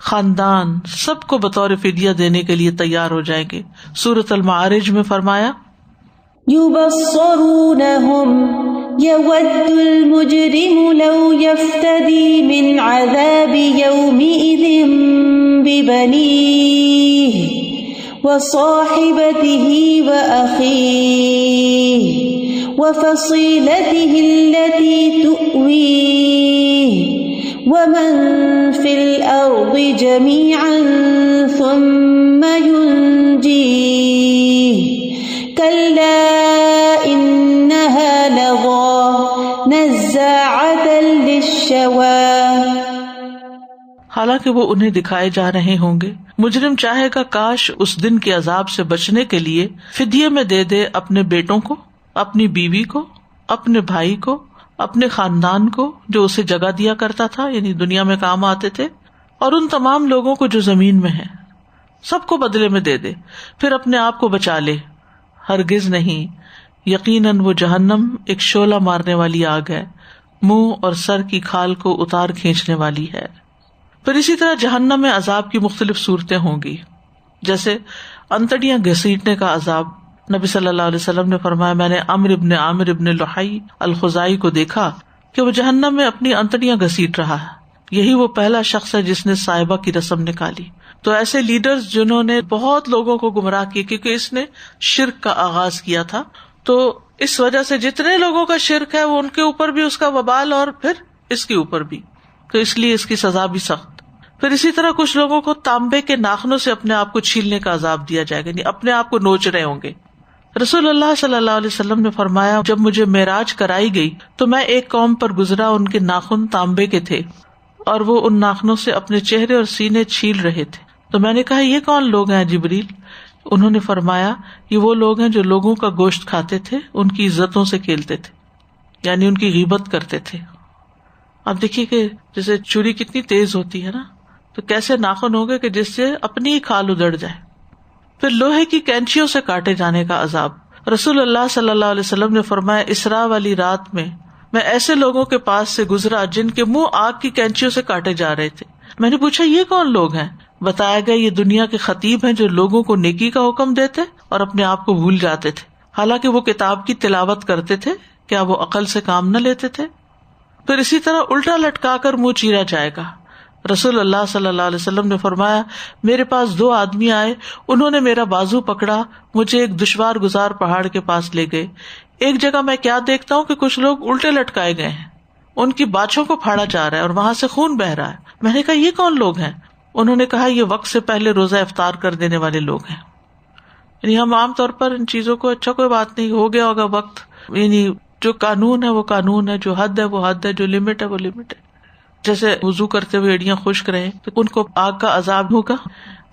خاندان سب کو بطور فدیہ دینے کے لیے تیار ہو جائیں گے. سورۃ المعارج میں فرمایا يُبَصَّرُونَهُمْ يَوَدُّ الْمُجْرِمُ لَوْ يَفْتَدِي مِنْ عَذَابِ يَوْمِئِذٍ بِبَنِيهِ وَصَاحِبَتِهِ وَأَخِيهِ وَفَصِيلَتِهِ الَّتِي تُؤْوِيهِ وَمَن فِي الْأَرْضِ جَمِيعًا ثُمَّ يُنْجِيهِ كَلَّا إِنَّهَا لَظَىٰ نَزَّاعَةً لِلشَّوَىٰ. حالانکہ وہ انہیں دکھائے جا رہے ہوں گے. مجرم چاہے گا کاش اس دن کے عذاب سے بچنے کے لیے فدیے میں دے دے اپنے بیٹوں کو، اپنی بیوی کو، اپنے بھائی کو، اپنے خاندان کو جو اسے جگہ دیا کرتا تھا، یعنی دنیا میں کام آتے تھے، اور ان تمام لوگوں کو جو زمین میں ہیں سب کو بدلے میں دے دے، پھر اپنے آپ کو بچا لے. ہرگز نہیں، یقیناً وہ جہنم ایک شعلہ مارنے والی آگ ہے، منہ اور سر کی کھال کو اتار کھینچنے والی ہے. پھر اسی طرح جہنم میں عذاب کی مختلف صورتیں ہوں گی، جیسے انتڑیاں گھسیٹنے کا عذاب. نبی صلی اللہ علیہ وسلم نے فرمایا میں نے عمرو ابن لحی الخزائی کو دیکھا کہ وہ جہنم میں اپنی انتڑیاں گھسیٹ رہا ہے. یہی وہ پہلا شخص ہے جس نے صائبہ کی رسم نکالی. تو ایسے لیڈرز جنہوں نے بہت لوگوں کو گمراہ کیا، کیونکہ اس نے شرک کا آغاز کیا تھا، تو اس وجہ سے جتنے لوگوں کا شرک ہے وہ ان کے اوپر بھی اس کا وبال، اور پھر اس کے اوپر بھی، تو اس لیے اس کی سزا بھی سخت. پھر اسی طرح کچھ لوگوں کو تانبے کے ناخنوں سے اپنے آپ کو چھیلنے کا عذاب دیا جائے گا، یعنی اپنے آپ کو نوچ رہے ہوں گے. رسول اللہ صلی اللہ علیہ وسلم نے فرمایا جب مجھے معراج کرائی گئی تو میں ایک قوم پر گزرا، ان کے ناخن تانبے کے تھے اور وہ ان ناخنوں سے اپنے چہرے اور سینے چھیل رہے تھے. تو میں نے کہا یہ کون لوگ ہیں جبریل؟ انہوں نے فرمایا یہ وہ لوگ ہیں جو لوگوں کا گوشت کھاتے تھے، ان کی عزتوں سے کھیلتے تھے، یعنی ان کی غیبت کرتے تھے. اب دیکھیے کہ جیسے چھری کتنی تیز ہوتی ہے نا، تو کیسے ناخن ہوگے کہ جس سے اپنی ہی کھال ادڑ جائے. پھر لوہے کی کینچیوں سے کاٹے جانے کا عذاب. رسول اللہ صلی اللہ علیہ وسلم نے فرمایا اسراء والی رات میں ایسے لوگوں کے پاس سے گزرا جن کے منہ آگ کی کینچیوں سے کاٹے جا رہے تھے. میں نے پوچھا یہ کون لوگ ہیں؟ بتایا گیا یہ دنیا کے خطیب ہیں جو لوگوں کو نیکی کا حکم دیتے اور اپنے آپ کو بھول جاتے تھے، حالانکہ وہ کتاب کی تلاوت کرتے تھے. کیا وہ عقل سے کام نہ لیتے تھے؟ پھر اسی طرح الٹا لٹکا کر منہ چیرا جائے گا. رسول اللہ صلی اللہ علیہ وسلم نے فرمایا میرے پاس 2 آدمی آئے، انہوں نے میرا بازو پکڑا، مجھے ایک دشوار گزار پہاڑ کے پاس لے گئے. ایک جگہ میں کیا دیکھتا ہوں کہ کچھ لوگ الٹے لٹکائے گئے ہیں، ان کی باچھوں کو پھاڑا جا رہا ہے اور وہاں سے خون بہ رہا ہے. میں نے کہا یہ کون لوگ ہیں؟ انہوں نے کہا یہ وقت سے پہلے روزہ افطار کر دینے والے لوگ ہیں. یعنی ہم عام طور پر ان چیزوں کو اچھا کوئی بات نہیں، ہو گیا ہوگا وقت، یعنی جو قانون ہے وہ قانون ہے، جو حد ہے وہ حد ہے، جو لمٹ ہے وہ لمٹ ہے. جیسے وضو کرتے ہوئے ایڑیاں خشک رہیں تو ان کو آگ کا عذاب ہوگا.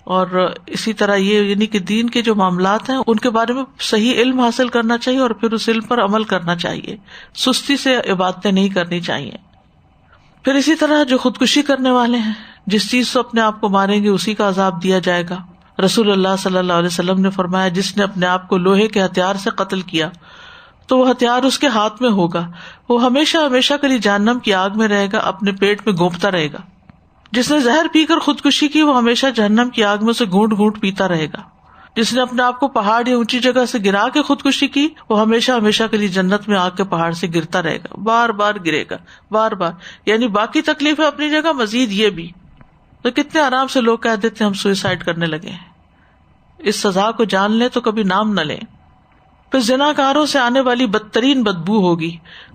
اور اسی طرح یہ یعنی کہ دین کے جو معاملات ہیں ان کے بارے میں صحیح علم حاصل کرنا چاہیے اور پھر اس علم پر عمل کرنا چاہیے، سستی سے عبادتیں نہیں کرنی چاہیے. پھر اسی طرح جو خودکشی کرنے والے ہیں جس چیز سے اپنے آپ کو ماریں گے اسی کا عذاب دیا جائے گا. رسول اللہ صلی اللہ علیہ وسلم نے فرمایا جس نے اپنے آپ کو لوہے کے ہتھیار سے قتل کیا تو وہ ہتھیار اس کے ہاتھ میں ہوگا، وہ ہمیشہ ہمیشہ کے لیے جہنم کی آگ میں رہے گا، اپنے پیٹ میں گونپتا رہے گا. جس نے زہر پی کر خودکشی کی وہ ہمیشہ جہنم کی آگ میں سے گھونٹ گھونٹ پیتا رہے گا. جس نے اپنے آپ کو پہاڑ یا اونچی جگہ سے گرا کے خودکشی کی وہ ہمیشہ ہمیشہ کے لیے جنت میں آگ کے پہاڑ سے گرتا رہے گا، بار بار گرے گا، بار بار. یعنی باقی تکلیفیں اپنی جگہ، مزید یہ بھی. تو کتنے آرام سے لوگ کہہ دیتے ہیں ہم سوئسائڈ کرنے لگے ہیں. اس سزا کو جان لیں تو کبھی نام نہ لیں. پھر زناکاروں سے آنے والی بدترین بدبو ہوگی.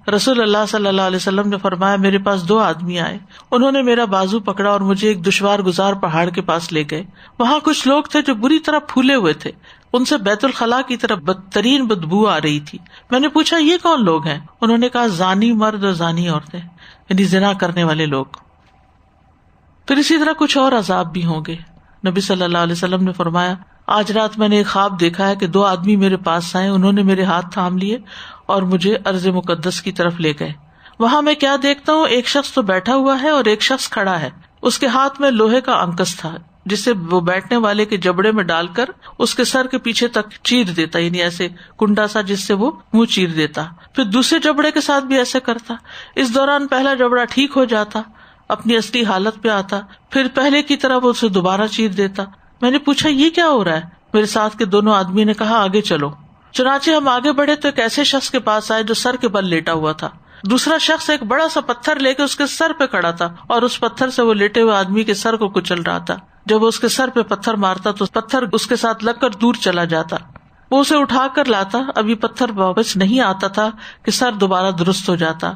رسول اللہ صلی اللہ علیہ وسلم نے فرمایا میرے پاس 2 آدمی آئے، انہوں نے میرا بازو پکڑا اور مجھے ایک دشوار گزار پہاڑ کے پاس لے گئے. وہاں کچھ لوگ تھے جو بری طرح پھولے ہوئے تھے، ان سے بیت الخلاء کی طرف بدترین بدبو آ رہی تھی. میں نے پوچھا یہ کون لوگ ہیں؟ انہوں نے کہا زانی مرد اور زانی عورتیں، یعنی زنا کرنے والے لوگ. پھر اسی طرح کچھ اور عذاب بھی ہوں گے. نبی صلی اللہ علیہ وسلم نے فرمایا آج رات میں نے ایک خواب دیکھا ہے کہ 2 آدمی میرے پاس آئے، انہوں نے میرے ہاتھ تھام لیے اور مجھے ارض مقدس کی طرف لے گئے. وہاں میں کیا دیکھتا ہوں، ایک شخص تو بیٹھا ہوا ہے اور ایک شخص کھڑا ہے. اس کے ہاتھ میں لوہے کا انکس تھا جسے وہ بیٹھنے والے کے جبڑے میں ڈال کر اس کے سر کے پیچھے تک چیر دیتا، یعنی ایسے کنڈا سا جس سے وہ منہ چیر دیتا. پھر دوسرے جبڑے کے ساتھ بھی ایسے کرتا. اس دوران پہلا جبڑا ٹھیک ہو جاتا، اپنی اصلی حالت پہ آتا، پھر پہلے کی طرح وہ اسے دوبارہ چیر دیتا. میں نے پوچھا یہ کیا ہو رہا ہے؟ میرے ساتھ کے دونوں آدمی نے کہا آگے چلو. چنانچہ ہم آگے بڑھے تو ایک ایسے شخص کے پاس آئے جو سر کے بل لیٹا ہوا تھا. دوسرا شخص ایک بڑا سا پتھر لے کے اس کے سر پہ کھڑا تھا اور اس پتھر سے وہ لیٹے ہوئے آدمی کے سر کو کچل رہا تھا. جب وہ اس کے سر پہ پتھر مارتا تو پتھر اس کے ساتھ لگ کر دور چلا جاتا. وہ اسے اٹھا کر لاتا، اب یہ پتھر واپس نہیں آتا تھا کہ سر دوبارہ درست ہو جاتا،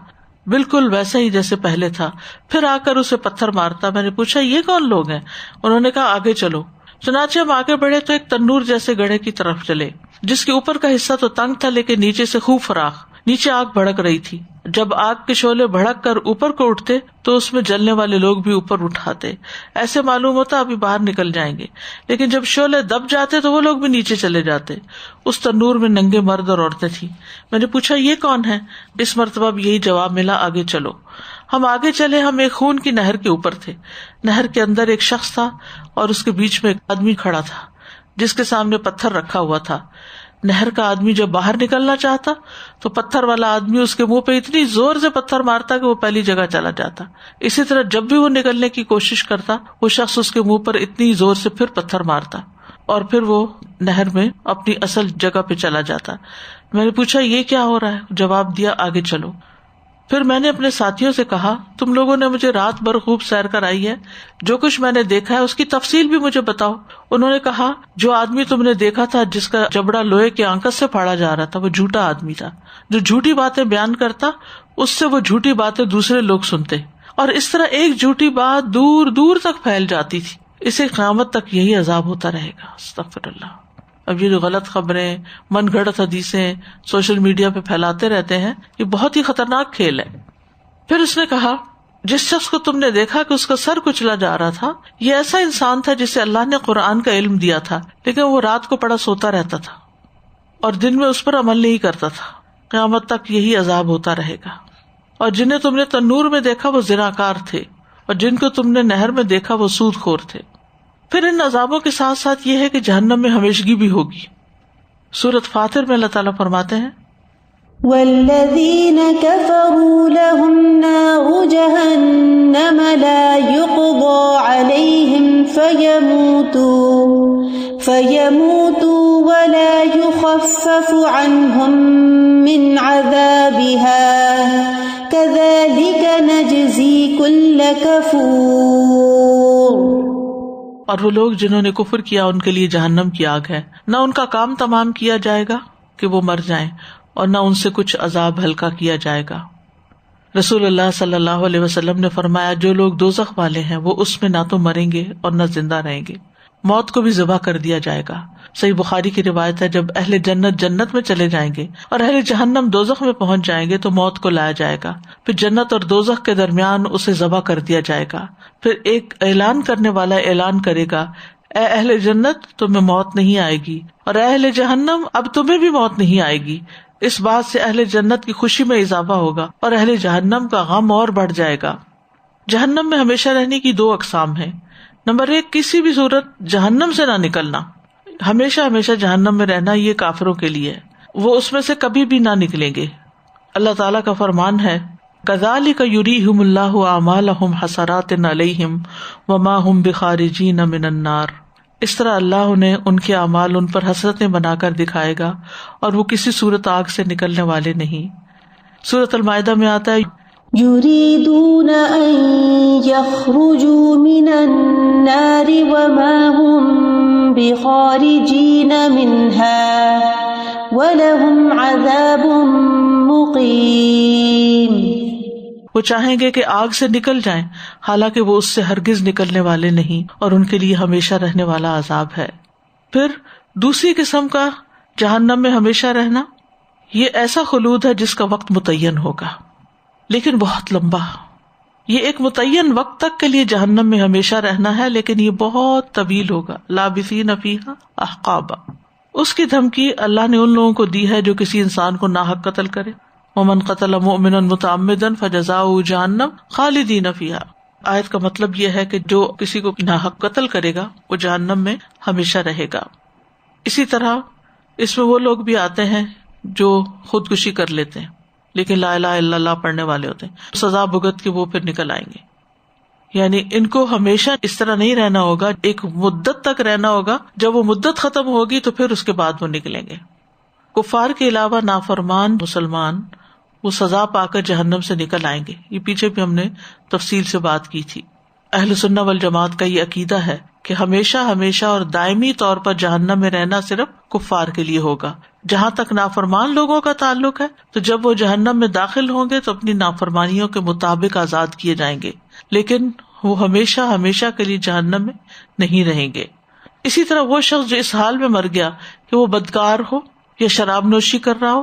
بالکل ویسا ہی جیسے پہلے تھا. پھر آ کر اسے پتھر مارتا. میں نے پوچھا یہ کون لوگ ہیں؟ انہوں نے کہا آگے چلو. چنانچہ ہم آگے بڑھے تو ایک تنور جیسے گڑھے کی طرف چلے جس کے اوپر کا حصہ تو تنگ تھا لیکن نیچے سے خوب فراخ. نیچے آگ بھڑک رہی تھی. جب آگ کے شعلے بھڑک کر اوپر کو اٹھتے تو اس میں جلنے والے لوگ بھی اوپر اٹھاتے. ایسے معلوم ہوتا ابھی باہر نکل جائیں گے، لیکن جب شعلے دب جاتے تو وہ لوگ بھی نیچے چلے جاتے. اس تنور میں ننگے مرد اور عورتیں تھیں. میں نے پوچھا یہ کون ہے؟ اس مرتبہ بھی یہی جواب ملا آگے چلو. ہم آگے چلے. ہم ایک خون کی نہر کے اوپر تھے. نہر کے اندر ایک شخص تھا اور اس کے بیچ میں ایک آدمی کھڑا تھا جس کے سامنے پتھر رکھا ہوا تھا. نہر کا آدمی جب باہر نکلنا چاہتا تو پتھر والا آدمی اس کے منہ پہ اتنی زور سے پتھر مارتا کہ وہ پہلی جگہ چلا جاتا. اسی طرح جب بھی وہ نکلنے کی کوشش کرتا وہ شخص اس کے منہ پر اتنی زور سے پھر پتھر مارتا اور پھر وہ نہر میں اپنی اصل جگہ پہ چلا جاتا. میں نے پوچھا یہ کیا ہو رہا ہے؟ جواب دیا آگے چلو. پھر میں نے اپنے ساتھیوں سے کہا تم لوگوں نے مجھے رات بھر خوب سیر کرائی ہے، جو کچھ میں نے دیکھا ہے اس کی تفصیل بھی مجھے بتاؤ. انہوں نے کہا جو آدمی تم نے دیکھا تھا جس کا جبڑا لوہے کے آنکس سے پھاڑا جا رہا تھا وہ جھوٹا آدمی تھا جو جھوٹی باتیں بیان کرتا. اس سے وہ جھوٹی باتیں دوسرے لوگ سنتے اور اس طرح ایک جھوٹی بات دور دور تک پھیل جاتی تھی. اسے قیامت تک یہی عذاب ہوتا رہے گا. استغفر اللہ. اب یہ جو غلط خبریں، من گھڑت حدیثیں سوشل میڈیا پہ پھیلاتے رہتے ہیں، یہ بہت ہی خطرناک کھیل ہے. پھر اس نے کہا جس شخص کو تم نے دیکھا کہ اس کا سر کچلا جا رہا تھا یہ ایسا انسان تھا جسے اللہ نے قرآن کا علم دیا تھا لیکن وہ رات کو پڑا سوتا رہتا تھا اور دن میں اس پر عمل نہیں کرتا تھا. قیامت تک یہی عذاب ہوتا رہے گا. اور جنہیں تم نے تنور میں دیکھا وہ زناکار تھے اور جن کو تم نے نہر میں دیکھا وہ سود خور تھے. پھر ان عذابوں کے ساتھ ساتھ یہ ہے کہ جہنم میں ہمیشگی بھی ہوگی. سورۃ فاطر میں اللہ تعالیٰ فرماتے ہیں والذین كفروا لهم نار جہنم لا يقضى عليهم فيموتوا ولا يخفف عنهم من عذابها كذلك نجزي كل كفور. اور وہ لوگ جنہوں نے کفر کیا ان کے لیے جہنم کی آگ ہے، نہ ان کا کام تمام کیا جائے گا کہ وہ مر جائیں اور نہ ان سے کچھ عذاب ہلکا کیا جائے گا. رسول اللہ صلی اللہ علیہ وسلم نے فرمایا جو لوگ دوزخ والے ہیں وہ اس میں نہ تو مریں گے اور نہ زندہ رہیں گے، موت کو بھی ذبح کر دیا جائے گا. صحیح بخاری کی روایت ہے جب اہل جنت جنت میں چلے جائیں گے اور اہل جہنم دوزخ میں پہنچ جائیں گے تو موت کو لایا جائے گا، پھر جنت اور دوزخ کے درمیان اسے ذبح کر دیا جائے گا. پھر ایک اعلان کرنے والا اعلان کرے گا اے اہل جنت تمہیں موت نہیں آئے گی اور اے اہل جہنم اب تمہیں بھی موت نہیں آئے گی. اس بات سے اہل جنت کی خوشی میں اضافہ ہوگا اور اہل جہنم کا غم اور بڑھ جائے گا. جہنم میں ہمیشہ رہنے کی 2 اقسام ہیں. نمبر 1 کسی بھی صورت جہنم سے نہ نکلنا، ہمیشہ ہمیشہ جہنم میں رہنا یہ کافروں کے لیے، وہ اس میں سے کبھی بھی نہ نکلیں گے. اللہ تعالیٰ کا فرمان ہے کذالک یریہم اللہ اعمالہم حسرات علیہم وما ہم بخارجین من النار. اس طرح اللہ انہیں ان کے اعمال ان پر حسرتیں بنا کر دکھائے گا اور وہ کسی صورت آگ سے نکلنے والے نہیں. سورۃ المائدہ میں آتا ہے یریدون ان یخرجوا من النار وما هم بخارجین منها ولهم عذاب مقیم. وہ چاہیں گے کہ آگ سے نکل جائیں حالانکہ وہ اس سے ہرگز نکلنے والے نہیں اور ان کے لیے ہمیشہ رہنے والا عذاب ہے. پھر دوسری قسم کا جہنم میں ہمیشہ رہنا، یہ ایسا خلود ہے جس کا وقت متعین ہوگا لیکن بہت لمبا. یہ ایک متعین وقت تک کے لیے جہنم میں ہمیشہ رہنا ہے لیکن یہ بہت طویل ہوگا. لابثین فیہا احقابا. اس کی دھمکی اللہ نے ان لوگوں کو دی ہے جو کسی انسان کو ناحق قتل کرے. ومن قتل مؤمنا متعمدا فجزاؤہ جہنم خالدین فیہا. آیت کا مطلب یہ ہے کہ جو کسی کو ناحق قتل کرے گا وہ جہنم میں ہمیشہ رہے گا. اسی طرح اس میں وہ لوگ بھی آتے ہیں جو خودکشی کر لیتے ہیں لیکن لا الہ الا اللہ پڑھنے والے ہوتے ہیں، سزا بھگت کے وہ پھر نکل آئیں گے. یعنی ان کو ہمیشہ اس طرح نہیں رہنا ہوگا، ایک مدت تک رہنا ہوگا، جب وہ مدت ختم ہوگی تو پھر اس کے بعد وہ نکلیں گے. کفار کے علاوہ نافرمان مسلمان وہ سزا پا کر جہنم سے نکل آئیں گے. یہ پیچھے بھی ہم نے تفصیل سے بات کی تھی. اہل سنہ والجماعت کا یہ عقیدہ ہے کہ ہمیشہ ہمیشہ اور دائمی طور پر جہنم میں رہنا صرف کفار کے لیے ہوگا. جہاں تک نافرمان لوگوں کا تعلق ہے تو جب وہ جہنم میں داخل ہوں گے تو اپنی نافرمانیوں کے مطابق آزاد کیے جائیں گے لیکن وہ ہمیشہ ہمیشہ کے لیے جہنم میں نہیں رہیں گے. اسی طرح وہ شخص جو اس حال میں مر گیا کہ وہ بدکار ہو یا شراب نوشی کر رہا ہو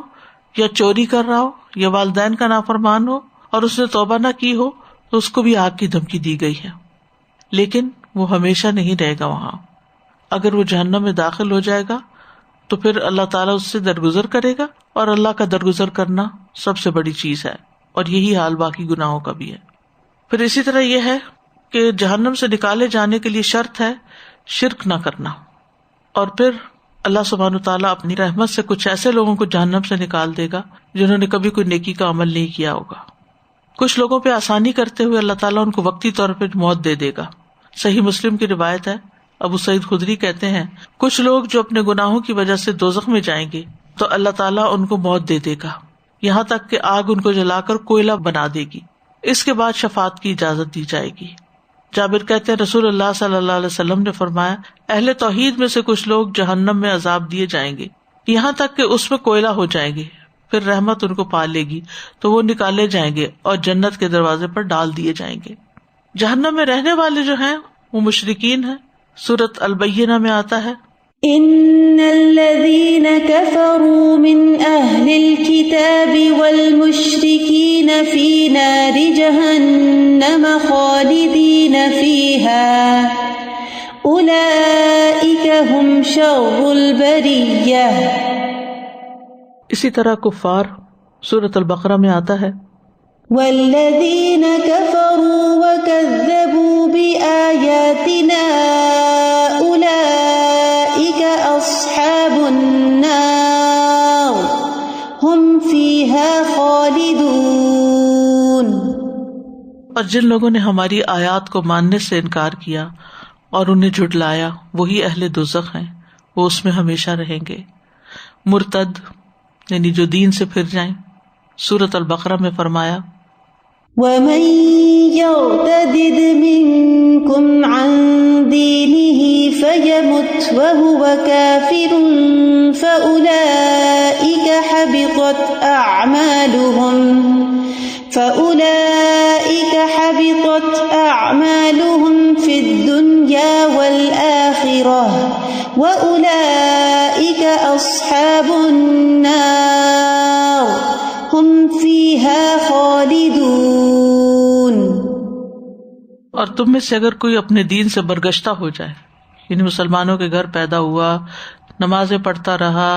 یا چوری کر رہا ہو یا والدین کا نافرمان ہو اور اس نے توبہ نہ کی ہو تو اس کو بھی آگ کی دھمکی دی گئی ہے لیکن وہ ہمیشہ نہیں رہے گا وہاں. اگر وہ جہنم میں داخل ہو جائے گا تو پھر اللہ تعالیٰ اس سے درگزر کرے گا اور اللہ کا درگزر کرنا سب سے بڑی چیز ہے اور یہی حال باقی گناہوں کا بھی ہے. پھر اسی طرح یہ ہے کہ جہنم سے نکالے جانے کے لیے شرط ہے شرک نہ کرنا. اور پھر اللہ سبحانہ تعالیٰ اپنی رحمت سے کچھ ایسے لوگوں کو جہنم سے نکال دے گا جنہوں نے کبھی کوئی نیکی کا عمل نہیں کیا ہوگا. کچھ لوگوں پہ آسانی کرتے ہوئے اللہ تعالیٰ ان کو وقتی طور پہ موت دے دے گا. صحیح مسلم کی روایت ہے، ابو سعید خدری کہتے ہیں کچھ لوگ جو اپنے گناہوں کی وجہ سے دوزخ میں جائیں گے تو اللہ تعالیٰ ان کو موت دے دے گا یہاں تک کہ آگ ان کو جلا کر کوئلہ بنا دے گی. اس کے بعد شفاعت کی اجازت دی جائے گی. جابر کہتے ہیں رسول اللہ صلی اللہ علیہ وسلم نے فرمایا اہل توحید میں سے کچھ لوگ جہنم میں عذاب دیے جائیں گے یہاں تک کہ اس میں کوئلہ ہو جائیں گے، پھر رحمت ان کو پا لے گی تو وہ نکالے جائیں گے اور جنت کے دروازے پر ڈال دیے جائیں گے. جہنم میں رہنے والے جو ہیں وہ مشرکین ہیں. سورۃ البینہ میں آتا ہے ان الذين كفروا من اهل الكتاب والمشركين في نار جهنم خالدين فيها اولئك هم شر البرية. اسی طرح کفار سورۃ البقرہ میں آتا ہے والذين كفروا وكذبوا بآياتنا اصحاب النار هم فيها خالدون. اور جن لوگوں نے ہماری آیات کو ماننے سے انکار کیا اور انہیں جھٹلایا وہی اہل دوزخ ہیں، وہ اس میں ہمیشہ رہیں گے. مرتد یعنی جو دین سے پھر جائیں. سورۃ البقرہ میں فرمایا وَمَن يَرْتَدِدْ مِنكُمْ عَن دِينِهِ فَيَمُتْ وَهُوَ كَافِرٌ فَأُولَئِكَ حَبِطَتْ أَعْمَالُهُمْ فِي الدُّنْيَا وَالْآخِرَةِ وَأُولَئِكَ أَصْحَابُ النَّارِ هُمْ فِيهَا خَالِدُونَ. اور تم میں سے اگر کوئی اپنے دین سے برگشتہ ہو جائے، یعنی مسلمانوں کے گھر پیدا ہوا، نمازیں پڑھتا رہا،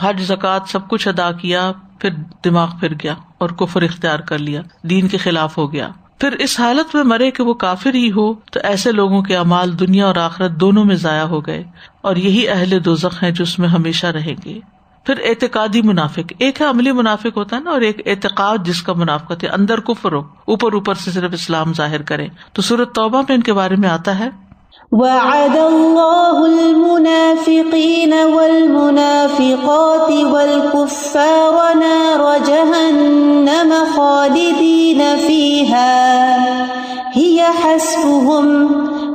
حج زکوٰۃ سب کچھ ادا کیا، پھر دماغ پھر گیا اور کفر اختیار کر لیا، دین کے خلاف ہو گیا، پھر اس حالت میں مرے کہ وہ کافر ہی ہو، تو ایسے لوگوں کے اعمال دنیا اور آخرت دونوں میں ضائع ہو گئے اور یہی اہل دوزخ ہیں جو اس میں ہمیشہ رہیں گے. پھر اعتقادی منافق، ایک ہے عملی منافق ہوتا ہے نا، اور ایک اعتقاد جس کا منافقت ہے، اندر کفر ہو، اوپر سے صرف اسلام ظاہر کرے. تو سورۃ توبہ میں ان کے بارے میں آتا ہے وعد الله المنافقين والمنافقات والكفار نار جهنم خالدين فيها هي حسبهم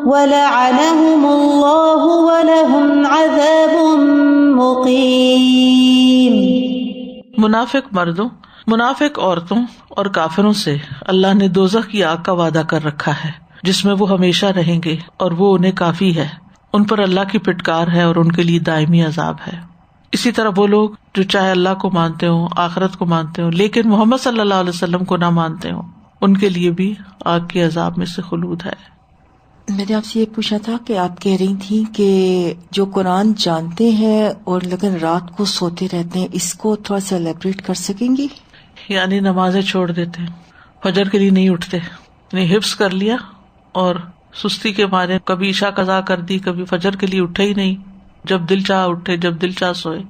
ولعنهم الله ولهم عذاب مقيم. منافق مردوں، منافق عورتوں اور کافروں سے اللہ نے دوزخ کی آگ کا وعدہ کر رکھا ہے جس میں وہ ہمیشہ رہیں گے اور وہ انہیں کافی ہے. ان پر اللہ کی پھٹکار ہے اور ان کے لیے دائمی عذاب ہے. اسی طرح وہ لوگ جو چاہے اللہ کو مانتے ہوں، آخرت کو مانتے ہوں، لیکن محمد صلی اللہ علیہ وسلم کو نہ مانتے ہوں، ان کے لیے بھی آگ کے عذاب میں سے خلود ہے. میں نے آپ سے یہ پوچھا تھا کہ آپ کہہ رہی تھیں کہ جو قرآن جانتے ہیں اور لیکن رات کو سوتے رہتے ہیں، اس کو تھوڑا سا ایلیبریٹ کر سکیں گی؟ یعنی نمازیں چھوڑ دیتے ہیں، فجر کے لیے نہیں اٹھتے، یعنی حفظ کر لیا اور سستی کے مارے کبھی عشاء قضا کر دی، کبھی فجر کے لیے اٹھے ہی نہیں، جب دل چاہ اٹھے، جب دل چاہ سوئے.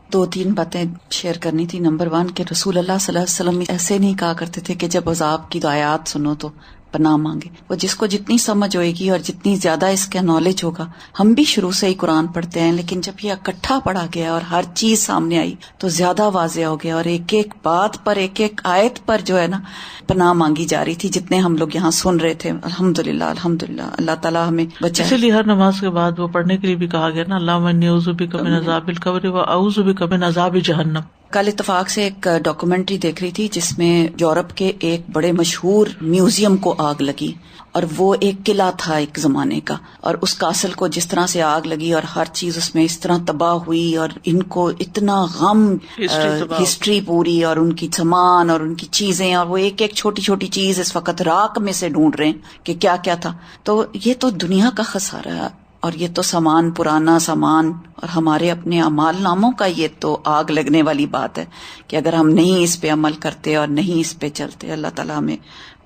2-3 باتیں شیئر کرنی تھی. نمبر 1 کہ رسول اللہ صلی اللہ علیہ وسلم ایسے نہیں کہا کرتے تھے کہ جب عذاب کی آیات سنو تو پناہ مانگے. وہ جس کو جتنی سمجھ ہوئے گی اور جتنی زیادہ اس کا نالج ہوگا، ہم بھی شروع سے ہی قرآن پڑھتے ہیں لیکن جب یہ اکٹھا پڑھا گیا اور ہر چیز سامنے آئی تو زیادہ واضح ہو گیا اور ایک ایک بات پر، ایک ایک آیت پر جو ہے نا پناہ مانگی جا رہی تھی. جتنے ہم لوگ یہاں سن رہے تھے، الحمدللہ الحمدللہ، اللہ تعالیٰ ہمیں بچائے. اسی لیے ہر نماز کے بعد وہ پڑھنے کے لیے بھی کہا گیا نا، اللہم انی اعوذ بک من عذاب القبر و اعوذ بک من عذاب جہنم. کل اتفاق سے ایک ڈاکومنٹری دیکھ رہی تھی جس میں یورپ کے ایک بڑے مشہور میوزیم کو آگ لگی، اور وہ ایک قلعہ تھا ایک زمانے کا، اور اس کاسل کو جس طرح سے آگ لگی اور ہر چیز اس میں اس طرح تباہ ہوئی، اور ان کو اتنا غم، ہسٹری پوری اور ان کی سامان اور ان کی چیزیں، اور وہ ایک ایک چھوٹی چھوٹی چیز اس وقت راک میں سے ڈھونڈ رہے ہیں کہ کیا کیا تھا. تو یہ تو دنیا کا خسارہ ہے، اور یہ تو سامان، پرانا سامان، اور ہمارے اپنے اعمال ناموں کا یہ تو آگ لگنے والی بات ہے کہ اگر ہم نہیں اس پہ عمل کرتے اور نہیں اس پہ چلتے. اللہ تعالیٰ ہمیں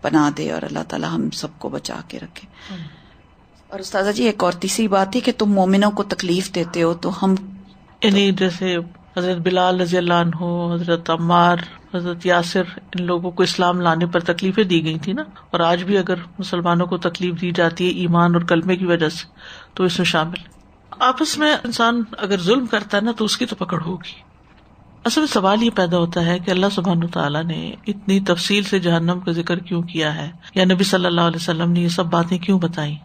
پناہ دے اور اللہ تعالیٰ ہم سب کو بچا کے رکھے. اور استاذہ جی ایک اور تیسری بات تھی کہ تم مومنوں کو تکلیف دیتے ہو، تو ہم یعنی جیسے حضرت بلال رضی اللہ عنہ، حضرت عمار، حضرت یاسر، ان لوگوں کو اسلام لانے پر تکلیفیں دی گئی تھی نا، اور آج بھی اگر مسلمانوں کو تکلیف دی جاتی ہے ایمان اور کلمے کی وجہ سے تو اس میں شامل. آپس میں انسان اگر ظلم کرتا ہے نا تو اس کی تو پکڑ ہوگی. اصل میں سوال یہ پیدا ہوتا ہے کہ اللہ سبحانہ تعالیٰ نے اتنی تفصیل سے جہنم کا ذکر کیوں کیا ہے، یا نبی صلی اللہ علیہ وسلم نے یہ سب باتیں کیوں بتائیں.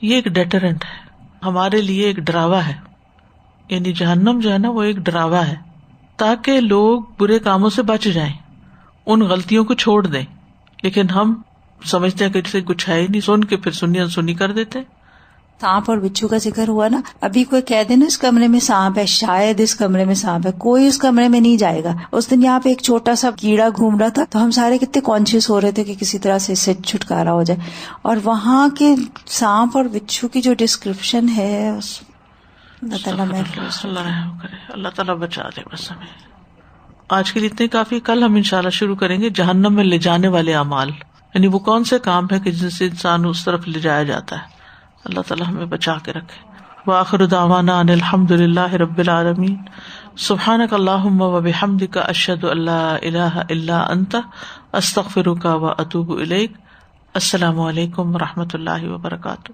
یہ ایک ڈیٹرنٹ ہے ہمارے لیے، ایک ڈراوا ہے. یعنی جہنم جو ہے نا وہ ایک ڈراوا ہے تاکہ لوگ برے کاموں سے بچ جائیں، ان غلطیوں کو چھوڑ دیں. لیکن ہم سمجھتے ہیں کہ جسے کچھ ہے ہی نہیں، سن کے پھر سنی انسنی کر دیتے. سانپ اور بچھو کا ذکر ہوا نا، ابھی کوئی کہہ دے نا اس کمرے میں سانپ ہے، شاید اس کمرے میں سانپ ہے، کوئی اس کمرے میں نہیں جائے گا. اس دن یہاں پہ ایک چھوٹا سا کیڑا گھوم رہا تھا تو ہم سارے کتنے کانشیس ہو رہے تھے کہ کسی طرح سے اس سے چھٹکارا ہو جائے. اور وہاں کے سانپ اور بچھو کی جو ڈسکرپشن ہے، اللہ تعالیٰ محفوظ، اللہ رحم کرے، اللہ تعالیٰ بچا دے. بس ہمیں آج کے لیے اتنے کافی. کل ہم انشاءاللہ شروع کریں گے جہنم میں لے جانے والے اعمال، یعنی وہ کون سے کام ہے کہ جن سے انسان اس طرف لے جایا جاتا ہے. اللہ تعالیٰ ہمیں بچا کے رکھے. وآخر دعوانا ان الحمد للہ رب العالمین. سبحانک اللہم وبحمدک، اشہد ان لا الہ الا انت، استغفرک واتوب الیک. السلام علیکم ورحمۃ اللہ وبرکاتہ.